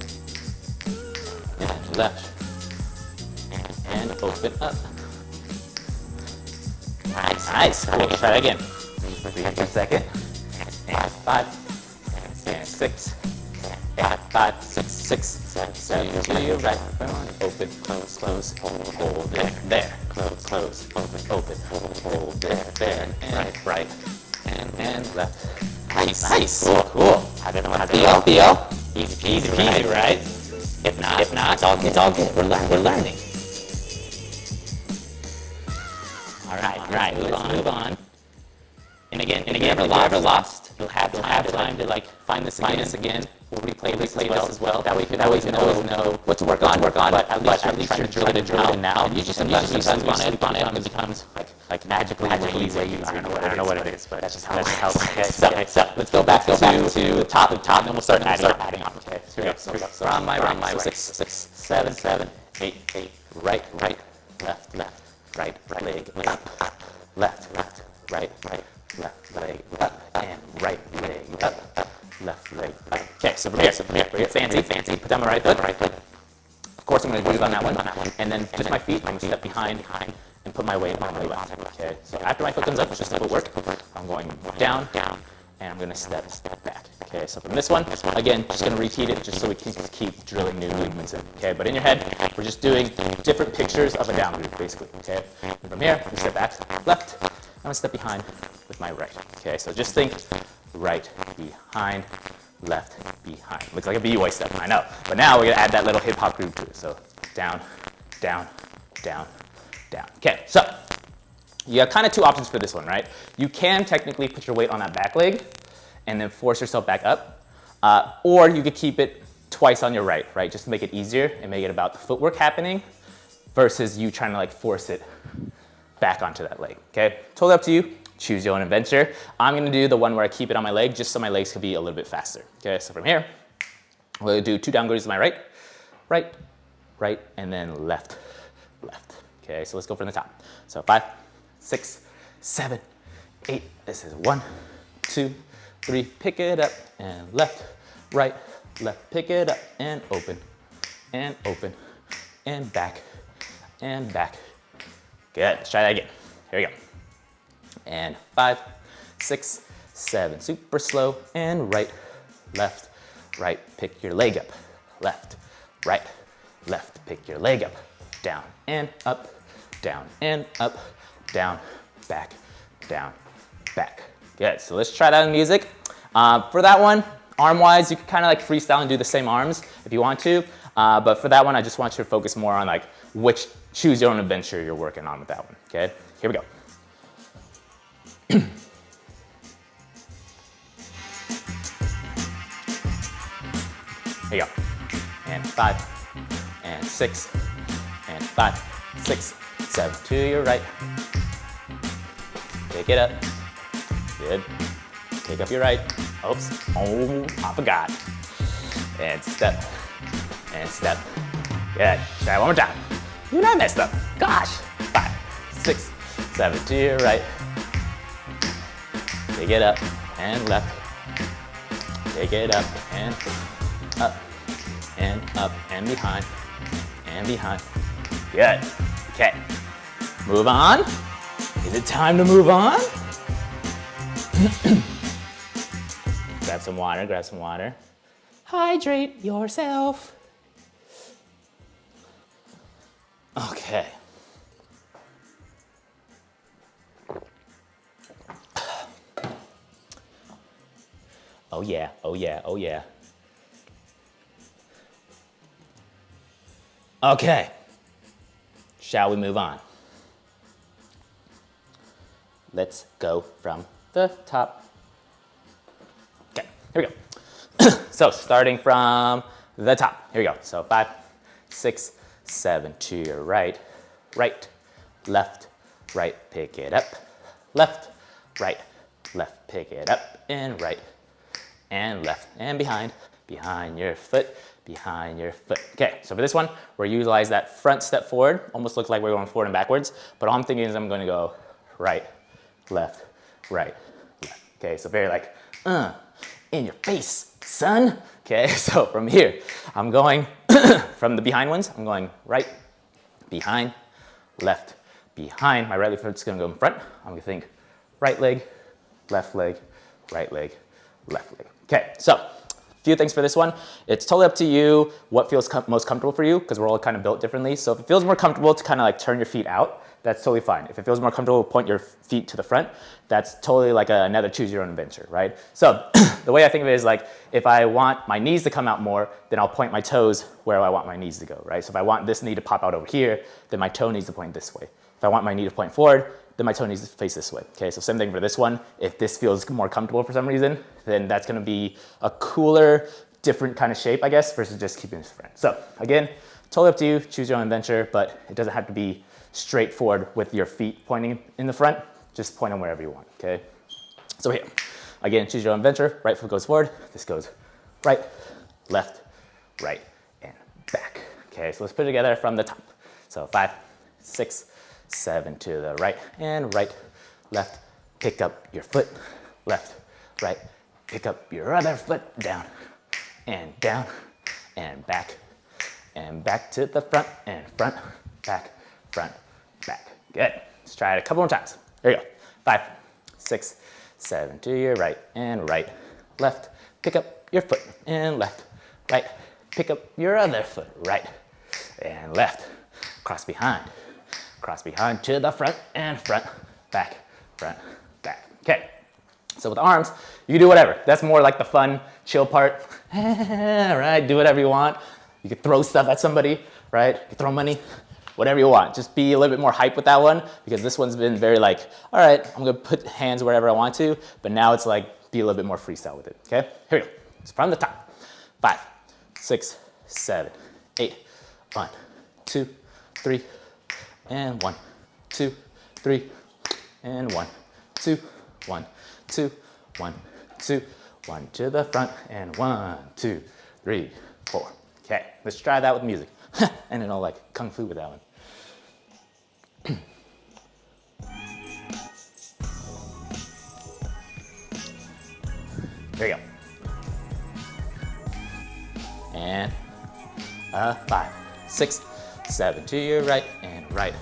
and left, and open up. Nice, nice. Cool. Try that again. Breathe for a second. And 5, and 6, and 5, 6, 6, 7 to your right. Open, close, close, hold it there. Close, close, open, hold it there. And right, and left. Nice, nice. Cool. How did it feel? Easy peasy, right? If not, it's all good. We're learning. All right, move on. And again, if you're ever lost, you'll have time to like find this again. We'll replay this as well. That way you can always know what to work on. But at least you're trying to drill it now. You just sometimes sleep on it, and it becomes like magically easy. I don't know what it is, but that's just how it is. Okay, so let's go back to the top, and then we'll start adding on. Okay, here we go. So on my 6, 7, 8, right, left, right leg up, left, right, left leg up, and right leg up, left leg up. Okay, so from here, very fancy. Put down my right foot. Of course, I'm going to groove on that one, and then just my feet. I'm going to step behind and put my weight on my left. Okay, so after my foot comes up, it's just the footwork. I'm going down, and I'm going to step back. Okay, so from this one, again, just going to repeat it just so we can keep drilling new movements in. Okay, but in your head, we're just doing different pictures of a down groove, basically. Okay, and from here, we step back, left. I'm going to step behind with my right. Okay, so just think right behind, left behind. Looks like a B-boy step, I know. But now we're going to add that little hip-hop groove to it. So down, down, down, down. Okay, so you have kind of two options for this one, right? You can technically put your weight on that back leg and then force yourself back up. Or you could keep it twice on your right, just to make it easier and make it about the footwork happening versus you trying to like force it back onto that leg, okay? Totally up to you. Choose your own adventure. I'm gonna do the one where I keep it on my leg just so my legs can be a little bit faster, okay? So from here, we'll do 2 down grooves to my right, and then left. Okay, so let's go from the top. So 5, 6, 7, 8. This is 1, 2, 3. Pick it up and left, right, left. Pick it up and open, and back, and back. Good. Let's try that again. Here we go. And 5, 6, 7. Super slow. And right, left, right. Pick your leg up. Left, right, left. Pick your leg up. Down and up, down and up, down, back, down, back. Good. So let's try that in music. For that one, arm-wise, you can kind of like freestyle and do the same arms if you want to. But for that one, I just want you to focus more on like which choose your own adventure you're working on with that one. Okay. Here we go. Here you go. And 5, and 6, and 5, 6, 7. To your right. Pick it up. Good. Pick up your right. Oops. Oh, I forgot. And step. And step. Good. Try one more time. You and I messed up. Gosh. 5, 6, 7 to your right. Take it up and left. Take it up and up and behind and behind. Good. Okay. Move on. Is it time to move on? Grab some water, grab some water. Hydrate yourself. Okay. Oh yeah, oh yeah, oh yeah. Okay. Shall we move on? Let's go from the top. Okay, here we go. So starting from the top, here we go. So 5, 6, 7 to your right, right, left, right, pick it up, left, right, left, pick it up, and right, and left, and behind, behind your foot, behind your foot. Okay, so for this one, we're utilize that front step forward, almost looks like we're going forward and backwards, but all I'm thinking is I'm gonna go right, left, right, left. Okay, so very like, in your face, son. Okay, so from here, I'm going, from the behind ones, I'm going right, behind, left, behind. My right foot's gonna go in front. I'm gonna think right leg, left leg, right leg, left leg. Okay, so a few things for this one. It's totally up to you what feels most comfortable for you, because we're all kind of built differently. So if it feels more comfortable to kind of like turn your feet out, that's totally fine. If it feels more comfortable, point your feet to the front. That's totally like another choose your own adventure, right? So the way I think of it is like, if I want my knees to come out more, then I'll point my toes where I want my knees to go, right? So if I want this knee to pop out over here, then my toe needs to point this way. If I want my knee to point forward, then my toe needs to face this way. Okay, so same thing for this one. If this feels more comfortable for some reason, then that's gonna be a cooler, different kind of shape, I guess, versus just keeping this front. So again, totally up to you, choose your own adventure, but it doesn't have to be straightforward with your feet pointing in the front. Just point them wherever you want, okay? So here, again, choose your own adventure. Right foot goes forward, this goes right, left, right, and back. Okay, so let's put it together from the top. So 5, 6, 7 to the right, and right, left, pick up your foot, left, right, pick up your other foot, down, and back to the front, and front, back, back. Good. Let's try it a couple more times. Here we go. 5, 6, 7 to your right, and right, left, pick up your foot, and left, right, pick up your other foot, right, and left, cross behind to the front, and front, back. Okay. So with arms, you can do whatever. That's more like the fun, chill part. Right, do whatever you want. You could throw stuff at somebody, right? You could throw money, whatever you want. Just be a little bit more hype with that one, because this one's been very like, all right, I'm gonna put hands wherever I want to, but now it's like, be a little bit more freestyle with it, okay? Here we go. It's from the top. 5, 6, 7, 8, 1, 2, 3, and 1, 2, 3, and 1, 2, 1, 2, 1, 2, 1 to the front, and 1, 2, 3, 4. Okay, let's try that with music. And then I'll like kung fu with that one. Here we go. And 5, 6, 7 to your right, and right.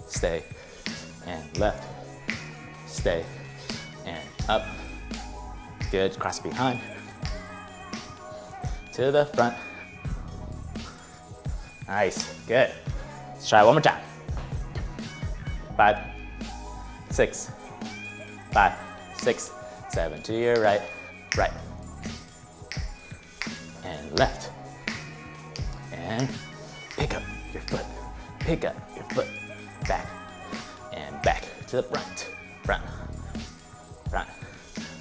Stay, and left. Stay, and up. Good, cross behind. To the front. Nice, good. Let's try it one more time. 5, 6, 5, 6, 7 to your right, right. And left. And pick up your foot, back, and back to the front, front.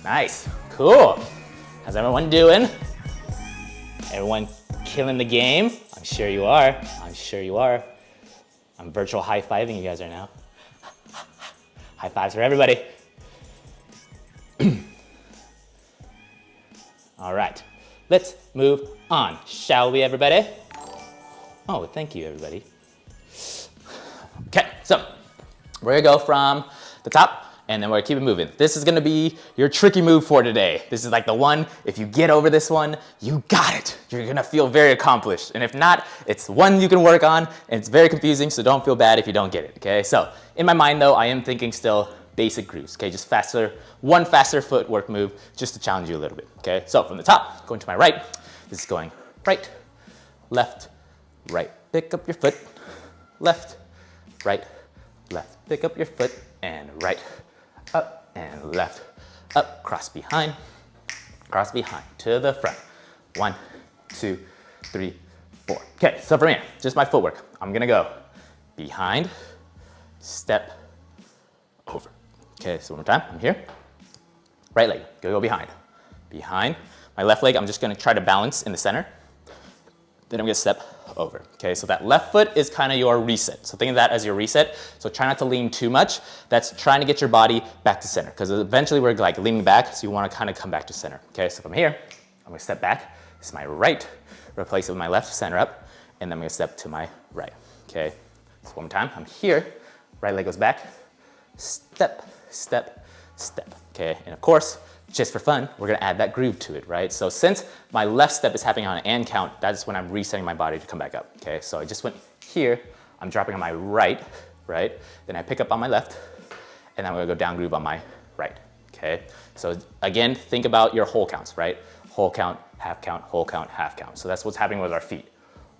Nice, cool. How's everyone doing? Everyone killing the game? I'm sure you are. I'm virtual high-fiving you guys right now. High fives for everybody. All right, let's move on, shall we, everybody? Oh, thank you, everybody. Okay, so we're gonna go from the top, and then we're gonna keep it moving. This is gonna be your tricky move for today. This is like the one, if you get over this one, you got it. You're gonna feel very accomplished. And if not, it's one you can work on, and it's very confusing, so don't feel bad if you don't get it, okay? So, in my mind though, I am thinking still basic grooves, okay? Just faster, one faster footwork move, just to challenge you a little bit, okay? So, from the top, going to my right, this is going right, left, right. Pick up your foot, left, right, left. Pick up your foot, and right, up, and left, up, cross behind, to the front. 1, 2, 3, 4. Okay, so from here, just my footwork. I'm gonna go behind, step, over. Okay, so one more time, I'm here. Right leg, go behind. Behind, my left leg, I'm just gonna try to balance in the center. Then I'm gonna step over, okay? So that left foot is kind of your reset. So think of that as your reset. So try not to lean too much. That's trying to get your body back to center, because eventually we're like leaning back, so you wanna kind of come back to center, okay? So from here, I'm gonna step back. This is my right, replace it with my left, center up, and then I'm gonna step to my right, okay? So one more time, I'm here, right leg goes back, step, step, step, okay? And of course, just for fun, we're gonna add that groove to it, right? So since my left step is happening on an and count, that's when I'm resetting my body to come back up, okay? So I just went here, I'm dropping on my right, then I pick up on my left, and then I'm gonna go down groove on my right, okay? So again, think about your whole counts, right? Whole count, half count, whole count, half count. So that's what's happening with our feet.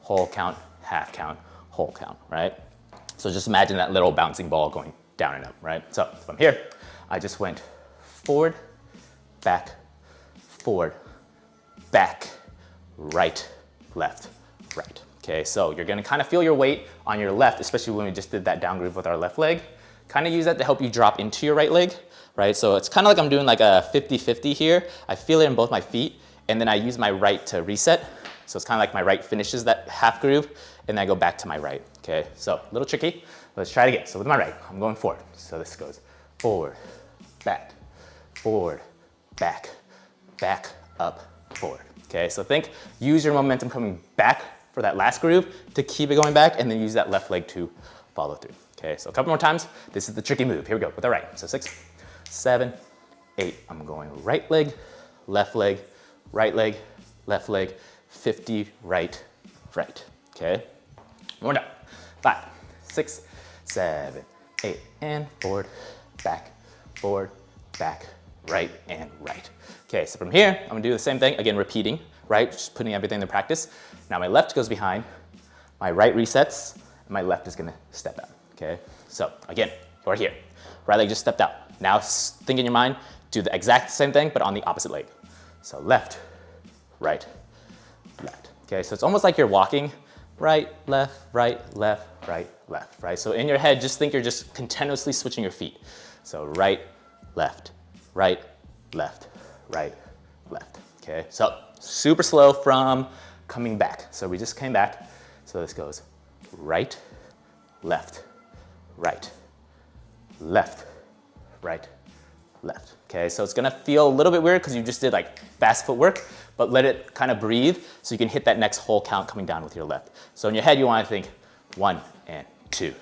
Whole count, half count, whole count, right? So just imagine that little bouncing ball going down and up, right? So from here, I just went forward, back, forward, back, right, left, right. Okay, so you're gonna kind of feel your weight on your left, especially when we just did that down groove with our left leg. Kind of use that to help you drop into your right leg, right? So it's kind of like I'm doing like a 50-50 here. I feel it in both my feet, and then I use my right to reset. So it's kind of like my right finishes that half groove, and then I go back to my right, okay? So a little tricky, let's try it again. So with my right, I'm going forward. So this goes forward, back, back, up, forward. Okay, so think, use your momentum coming back for that last groove to keep it going back, and then use that left leg to follow through. Okay, so a couple more times. This is the tricky move. Here we go with our right. So 6, 7, 8. I'm going right leg, left leg, left leg, 50, right, right. Okay, one more time. 5, 6, 7, 8, and forward, back, right, and right. Okay, so from here, I'm gonna do the same thing, again, repeating, right? Just putting everything into practice. Now my left goes behind, my right resets, and my left is gonna step out, okay? So again, you're here. Right leg just stepped out. Now think in your mind, do the exact same thing, but on the opposite leg. So left, right, left. Okay, so it's almost like you're walking right, left, right, right? So in your head, just think you're just continuously switching your feet. So right, left, right, left, right, left. Okay, so super slow from coming back. So we just came back. So this goes right, left, right, left, right, left. Okay, so it's gonna feel a little bit weird because you just did like fast footwork, but let it kind of breathe so you can hit that next whole count coming down with your left. So in your head, you wanna think 1 and 2,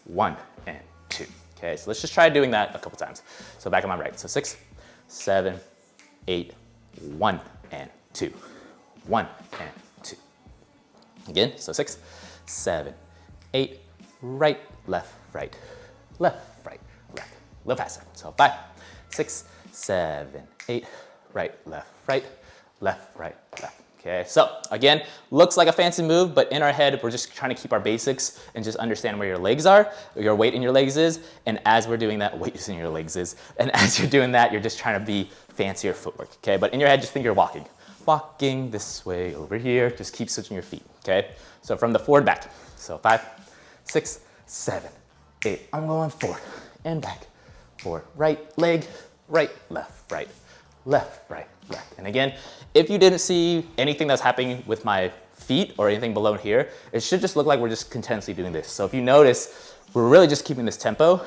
1 and 2. Okay, so let's just try doing that a couple times. So back on my right, so 6, 7, 8, 1 and 2, 1 and 2. Again, so 6, 7, 8, right, left, right, left, right, left. A little faster. So 5, 6, 7, 8, right, left, right, left, right, left. Okay, so again, looks like a fancy move, but in our head, we're just trying to keep our basics and just understand where your legs are, your weight in your legs is, and as we're doing that, weight is in your legs is, and as you're doing that, you're just trying to be fancier footwork, okay? But in your head, just think you're walking. Walking this way, over here, just keep switching your feet, okay? So from the forward back, so 5, 6, 7, 8, I'm going forward and back, forward, right leg, right, left, right, left, right, left. And again, if you didn't see anything that's happening with my feet or anything below here, it should just look like we're just continuously doing this. So if you notice, we're really just keeping this tempo.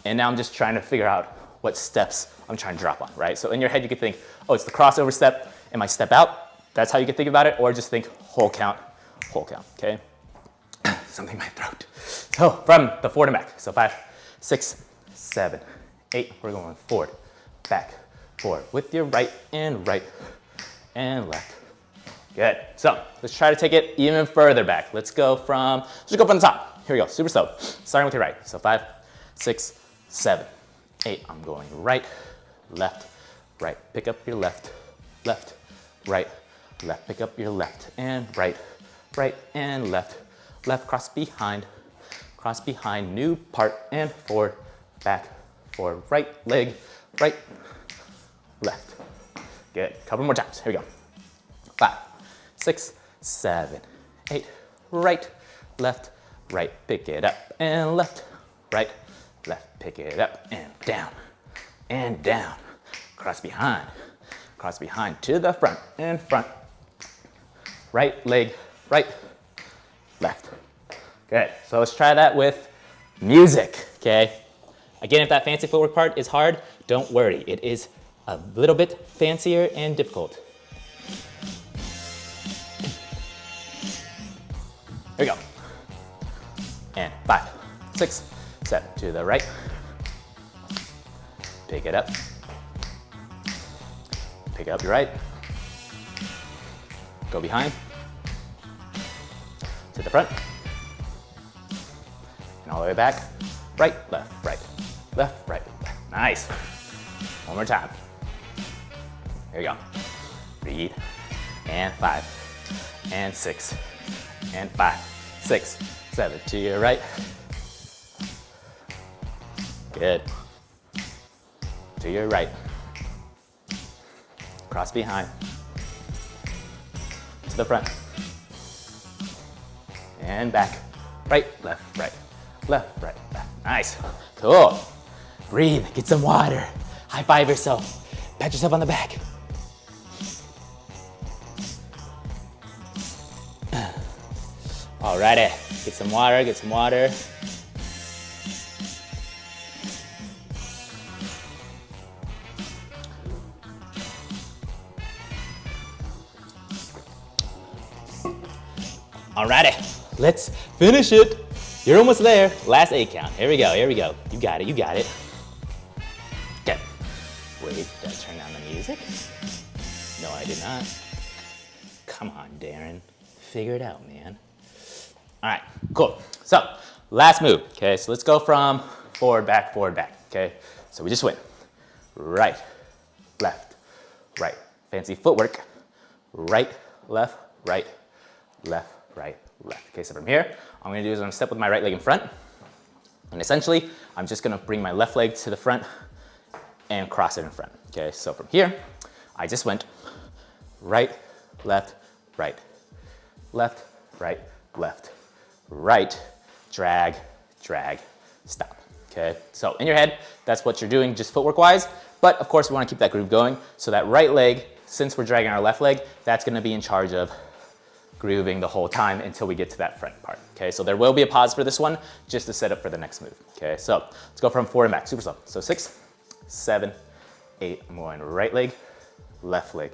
And now I'm just trying to figure out what steps I'm trying to drop on, right? So in your head, you could think, oh, it's the crossover step and my step out. That's how you could think about it, or just think whole count, okay? Something in my throat. So from the forward and back. So 5, 6, 7, 8. We're going forward, back, forward with your right and left. Good. So let's try to take it even further back. Let's go from the top. Here we go, super slow. Starting with your right. So 5, 6, 7, 8. I'm going right, left, right. Pick up your left, right, left. Pick up your left and right and left. Left, cross behind, new part and forward, back, forward, right leg, right, left. Good. Couple more times. Here we go. 5, 6, 7, 8. Right, left, right. Pick it up and left, right, left. Pick it up and down. Cross behind to the front and front. Right leg, right, left. Good. So let's try that with music, okay? Again, if that fancy footwork part is hard, don't worry. It is a little bit fancier and difficult. Here we go. And 5, 6, 7, to the right. Pick it up. Pick up your right. Go behind. To the front. And all the way back. Right, left, right, left, right. Nice. One more time. Here we go. Breathe. And 5, and 6, and 5, 6, 7. To your right. Good. To your right. Cross behind. To the front. And back. Right, left, right. Left, right, left. Nice. Cool. Breathe. Get some water. High five yourself. Pat yourself on the back. Alrighty. Get some water. Get some water. Alrighty. Let's finish it. You're almost there. Last 8 count. Here we go. Here we go. You got it. You got it. Okay. Wait, did I turn down the music? No, I did not. Come on, Darren. Figure it out, man. All right, cool. So, last move. Okay, so let's go from forward, back, okay? So we just went right, left, right. Fancy footwork. Right, left, right, left, right, left. Okay, so from here, I'm gonna do is I'm gonna step with my right leg in front. And essentially, I'm just gonna bring my left leg to the front and cross it in front. Okay, so from here, I just went right, left, right, left, right, left, right, drag, drag, stop. Okay, so in your head, that's what you're doing just footwork wise, but of course we wanna keep that groove going. So that right leg, since we're dragging our left leg, that's gonna be in charge of grooving the whole time until we get to that front part. Okay, so there will be a pause for this one, just to set up for the next move. Okay, so let's go from forward and back, super slow. So 6, 7, 8, I'm going right leg, left leg,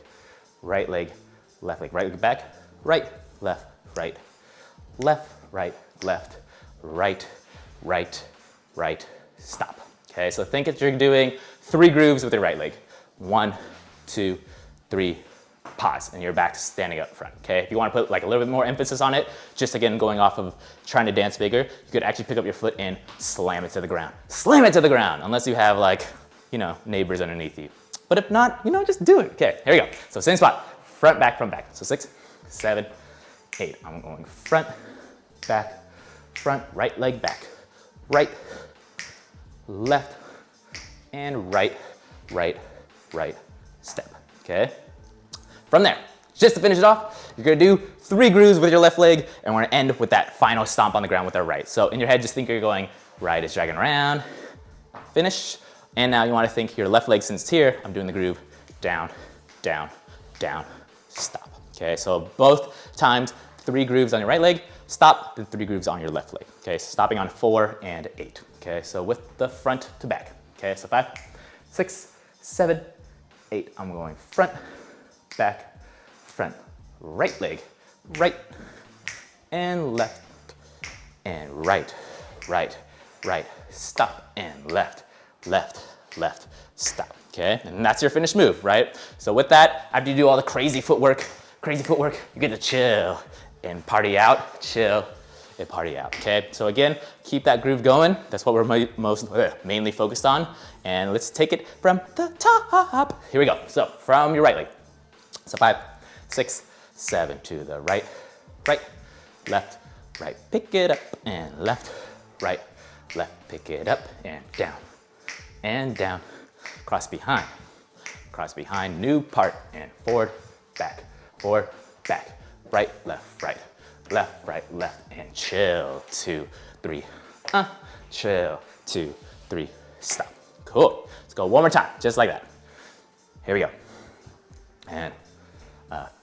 right leg, left leg, right leg back, right, left, right, left, right, left, right, right, right, stop. Okay, so think that you're doing 3 grooves with your right leg. 1, 2, 3, pause, and you're back to standing up front, okay? If you want to put like a little bit more emphasis on it, just again going off of trying to dance bigger, you could actually pick up your foot and slam it to the ground. Slam it to the ground, unless you have like, you know, neighbors underneath you. But if not, you know, just do it. Okay, here we go. So same spot, front, back, front, back. So 6, 7, 8. I'm going front, back, front, right leg back, right, left, and right, right, right, step, okay? From there, just to finish it off, you're gonna do 3 grooves with your left leg, and we're gonna end with that final stomp on the ground with our right. So in your head, just think you're going right is dragging around, finish, and now you wanna think your left leg, since it's here, I'm doing the groove, down, down, down, stop. Okay, so both times, 3 grooves on your right leg, stop, then 3 grooves on your left leg. Okay, so stopping on 4 and 8. Okay, so with the front to back. Okay, so 5, 6, 7, 8. I'm going front, back, front, right leg, right, and left, and right, right, right, stop, and left, left, left, stop, okay? And that's your finished move, right? So with that, after you do all the crazy footwork, you get to chill and party out, chill and party out, okay? So again, keep that groove going. That's what we're mainly focused on. And let's take it from the top. Here we go. So from your right leg. So 5, 6, 7 to the right, right, left, right, pick it up, and left, right, left, pick it up, and down, cross behind, new part, and forward, back, right, left, and chill, 2, 3, chill, 2, 3, stop. Cool. Let's go one more time, just like that. Here we go. And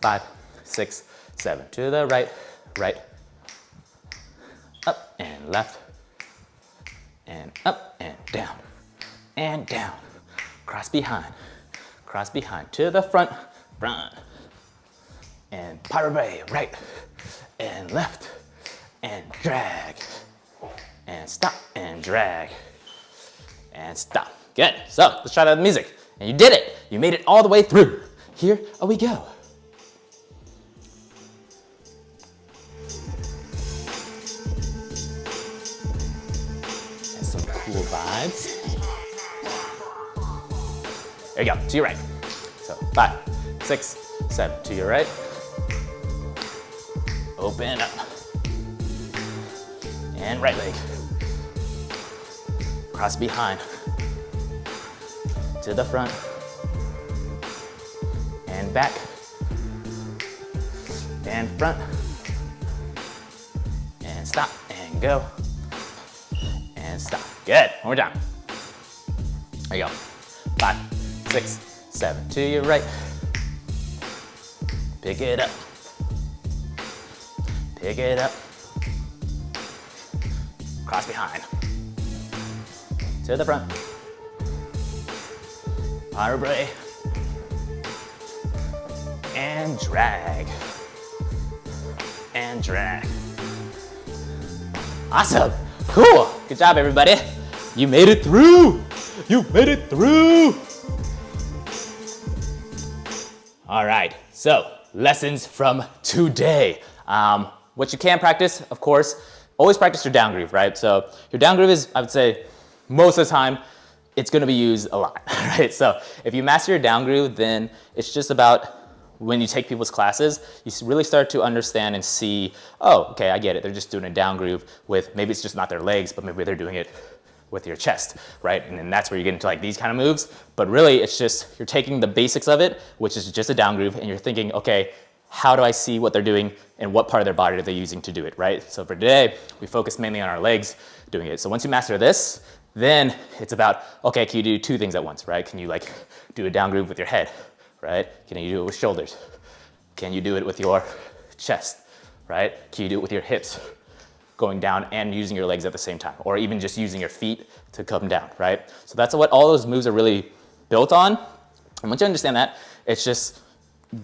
5, 6, 7 to the right, right, up and left, and up and down, cross behind to the front, and parabay, right, and left, and drag, and stop, and drag, and stop. Good. So let's try that with music. And you did it. You made it all the way through. Here we go. And some cool vibes. There you go. To your right. So 5, 6, 7 to your right. Open up. And right leg. Cross behind. To the front. And back. And front. And stop. And go. And stop. Good. One more time. There you go. 5, 6, 7 to your right. Pick it up. Pick it up. Cross behind. To the front. Parabray. And drag. And drag. Awesome. Cool. Good job, everybody. You made it through. You made it through. All right. So, lessons from today. What you can practice, of course, always practice your down groove, right? So your down groove is, I would say, most of the time, it's gonna be used a lot, right? So if you master your down groove, then it's just about when you take people's classes, you really start to understand and see, oh, okay, I get it. They're just doing a down groove with, maybe it's just not their legs, but maybe they're doing it with your chest, right? And then that's where you get into like these kind of moves. But really, it's just, you're taking the basics of it, which is just a down groove, and you're thinking, okay, how do I see what they're doing and what part of their body are they using to do it, right? So for today, we focus mainly on our legs doing it. So once you master this, then it's about, okay, can you do two things at once, right? Can you like do a down groove with your head, right? Can you do it with shoulders? Can you do it with your chest, right? Can you do it with your hips going down and using your legs at the same time, or even just using your feet to come down, right? So that's what all those moves are really built on. And once you understand that, it's just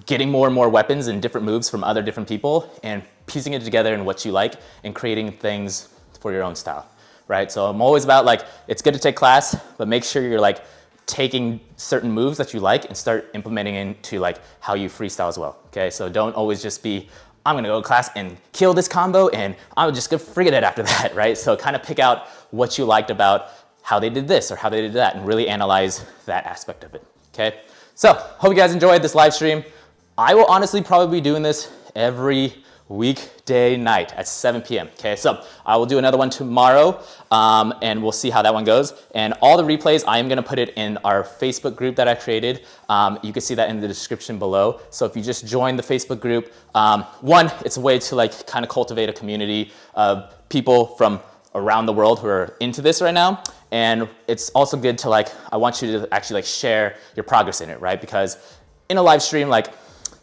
getting more and more weapons and different moves from other different people and piecing it together in what you like and creating things for your own style, right? So I'm always about like, it's good to take class, but make sure you're like taking certain moves that you like and start implementing into like how you freestyle as well, okay? So don't always just be, I'm gonna go to class and kill this combo and I'm just gonna forget it after that, right? So kind of pick out what you liked about how they did this or how they did that and really analyze that aspect of it, okay? So hope you guys enjoyed this live stream. I will honestly probably be doing this every weekday night at 7 p.m. Okay, so I will do another one tomorrow and we'll see how that one goes. And all the replays, I am gonna put it in our Facebook group that I created. You can see that in the description below. So if you just join the Facebook group, one, it's a way to like kind of cultivate a community of people from around the world who are into this right now. And it's also good to like, I want you to actually like share your progress in it, right? Because in a live stream, like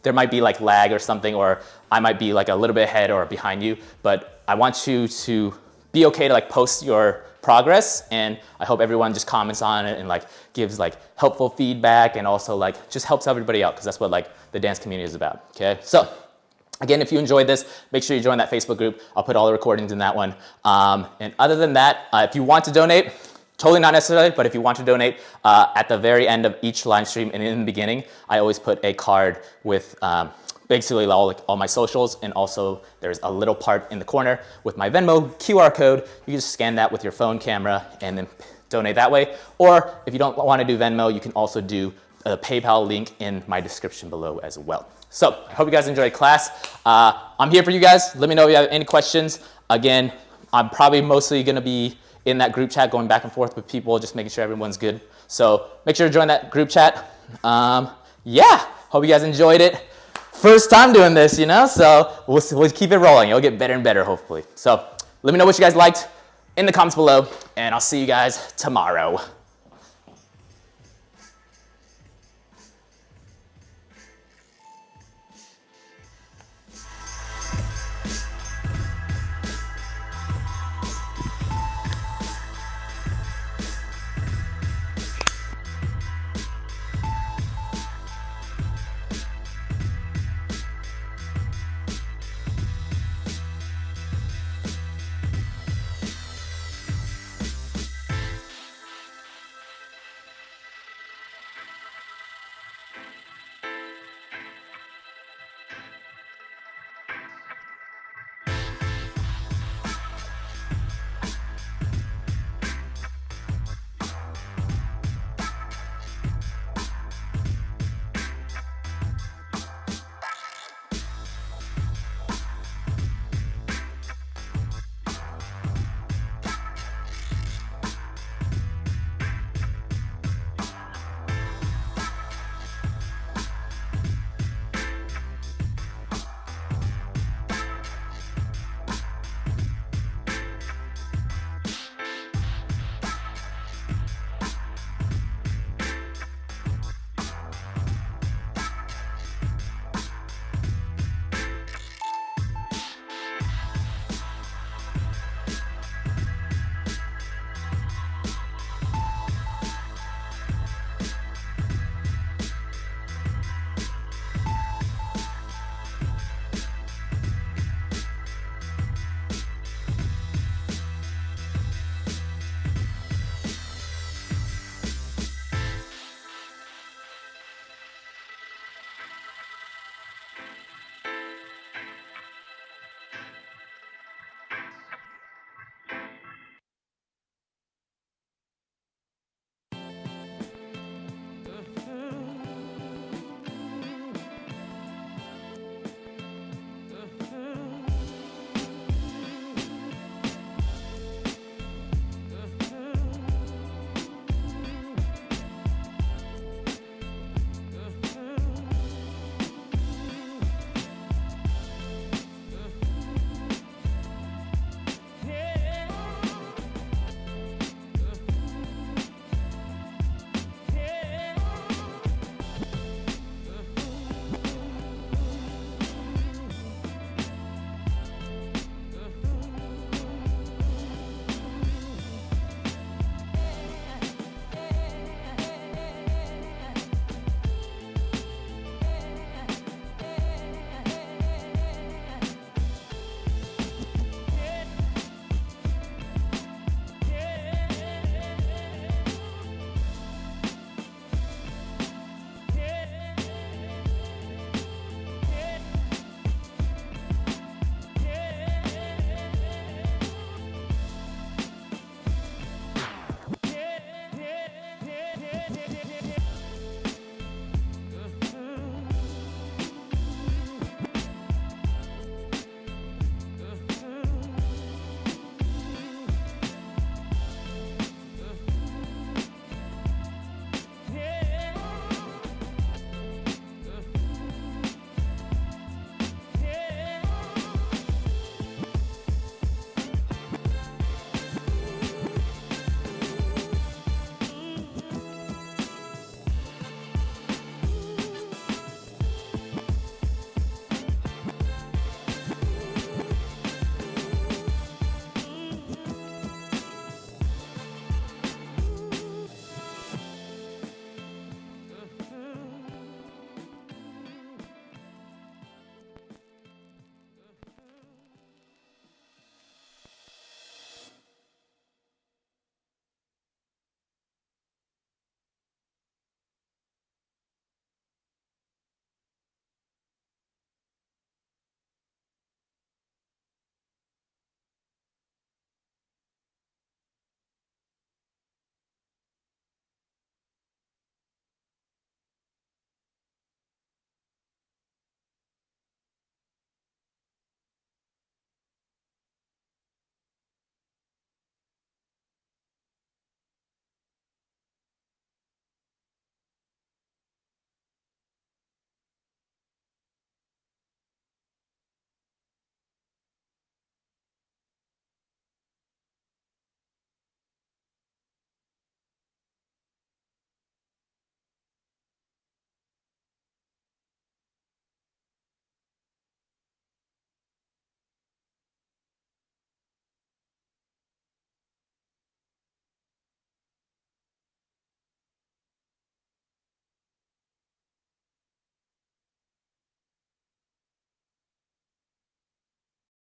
there might be like lag or something, or I might be like a little bit ahead or behind you, but I want you to be okay to like post your progress, and I hope everyone just comments on it and like gives like helpful feedback, and also like just helps everybody out, because that's what like the dance community is about. Okay, so again, if you enjoyed this, make sure you join that Facebook group. I'll put all the recordings in that one. And other than that, if you want to donate, totally not necessary, but if you want to donate, at the very end of each live stream and in the beginning, I always put a card with basically all my socials, and also there's a little part in the corner with my Venmo QR code. You can just scan that with your phone camera and then donate that way. Or if you don't want to do Venmo, you can also do a PayPal link in my description below as well. So I hope you guys enjoyed class. I'm here for you guys. Let me know if you have any questions. Again, I'm probably mostly going to be in that group chat going back and forth with people, just making sure everyone's good. So make sure to join that group chat. Yeah, hope you guys enjoyed it. First time doing this, you know, so we'll keep it rolling. It'll get better and better, hopefully. So let me know what you guys liked in the comments below, and I'll see you guys tomorrow.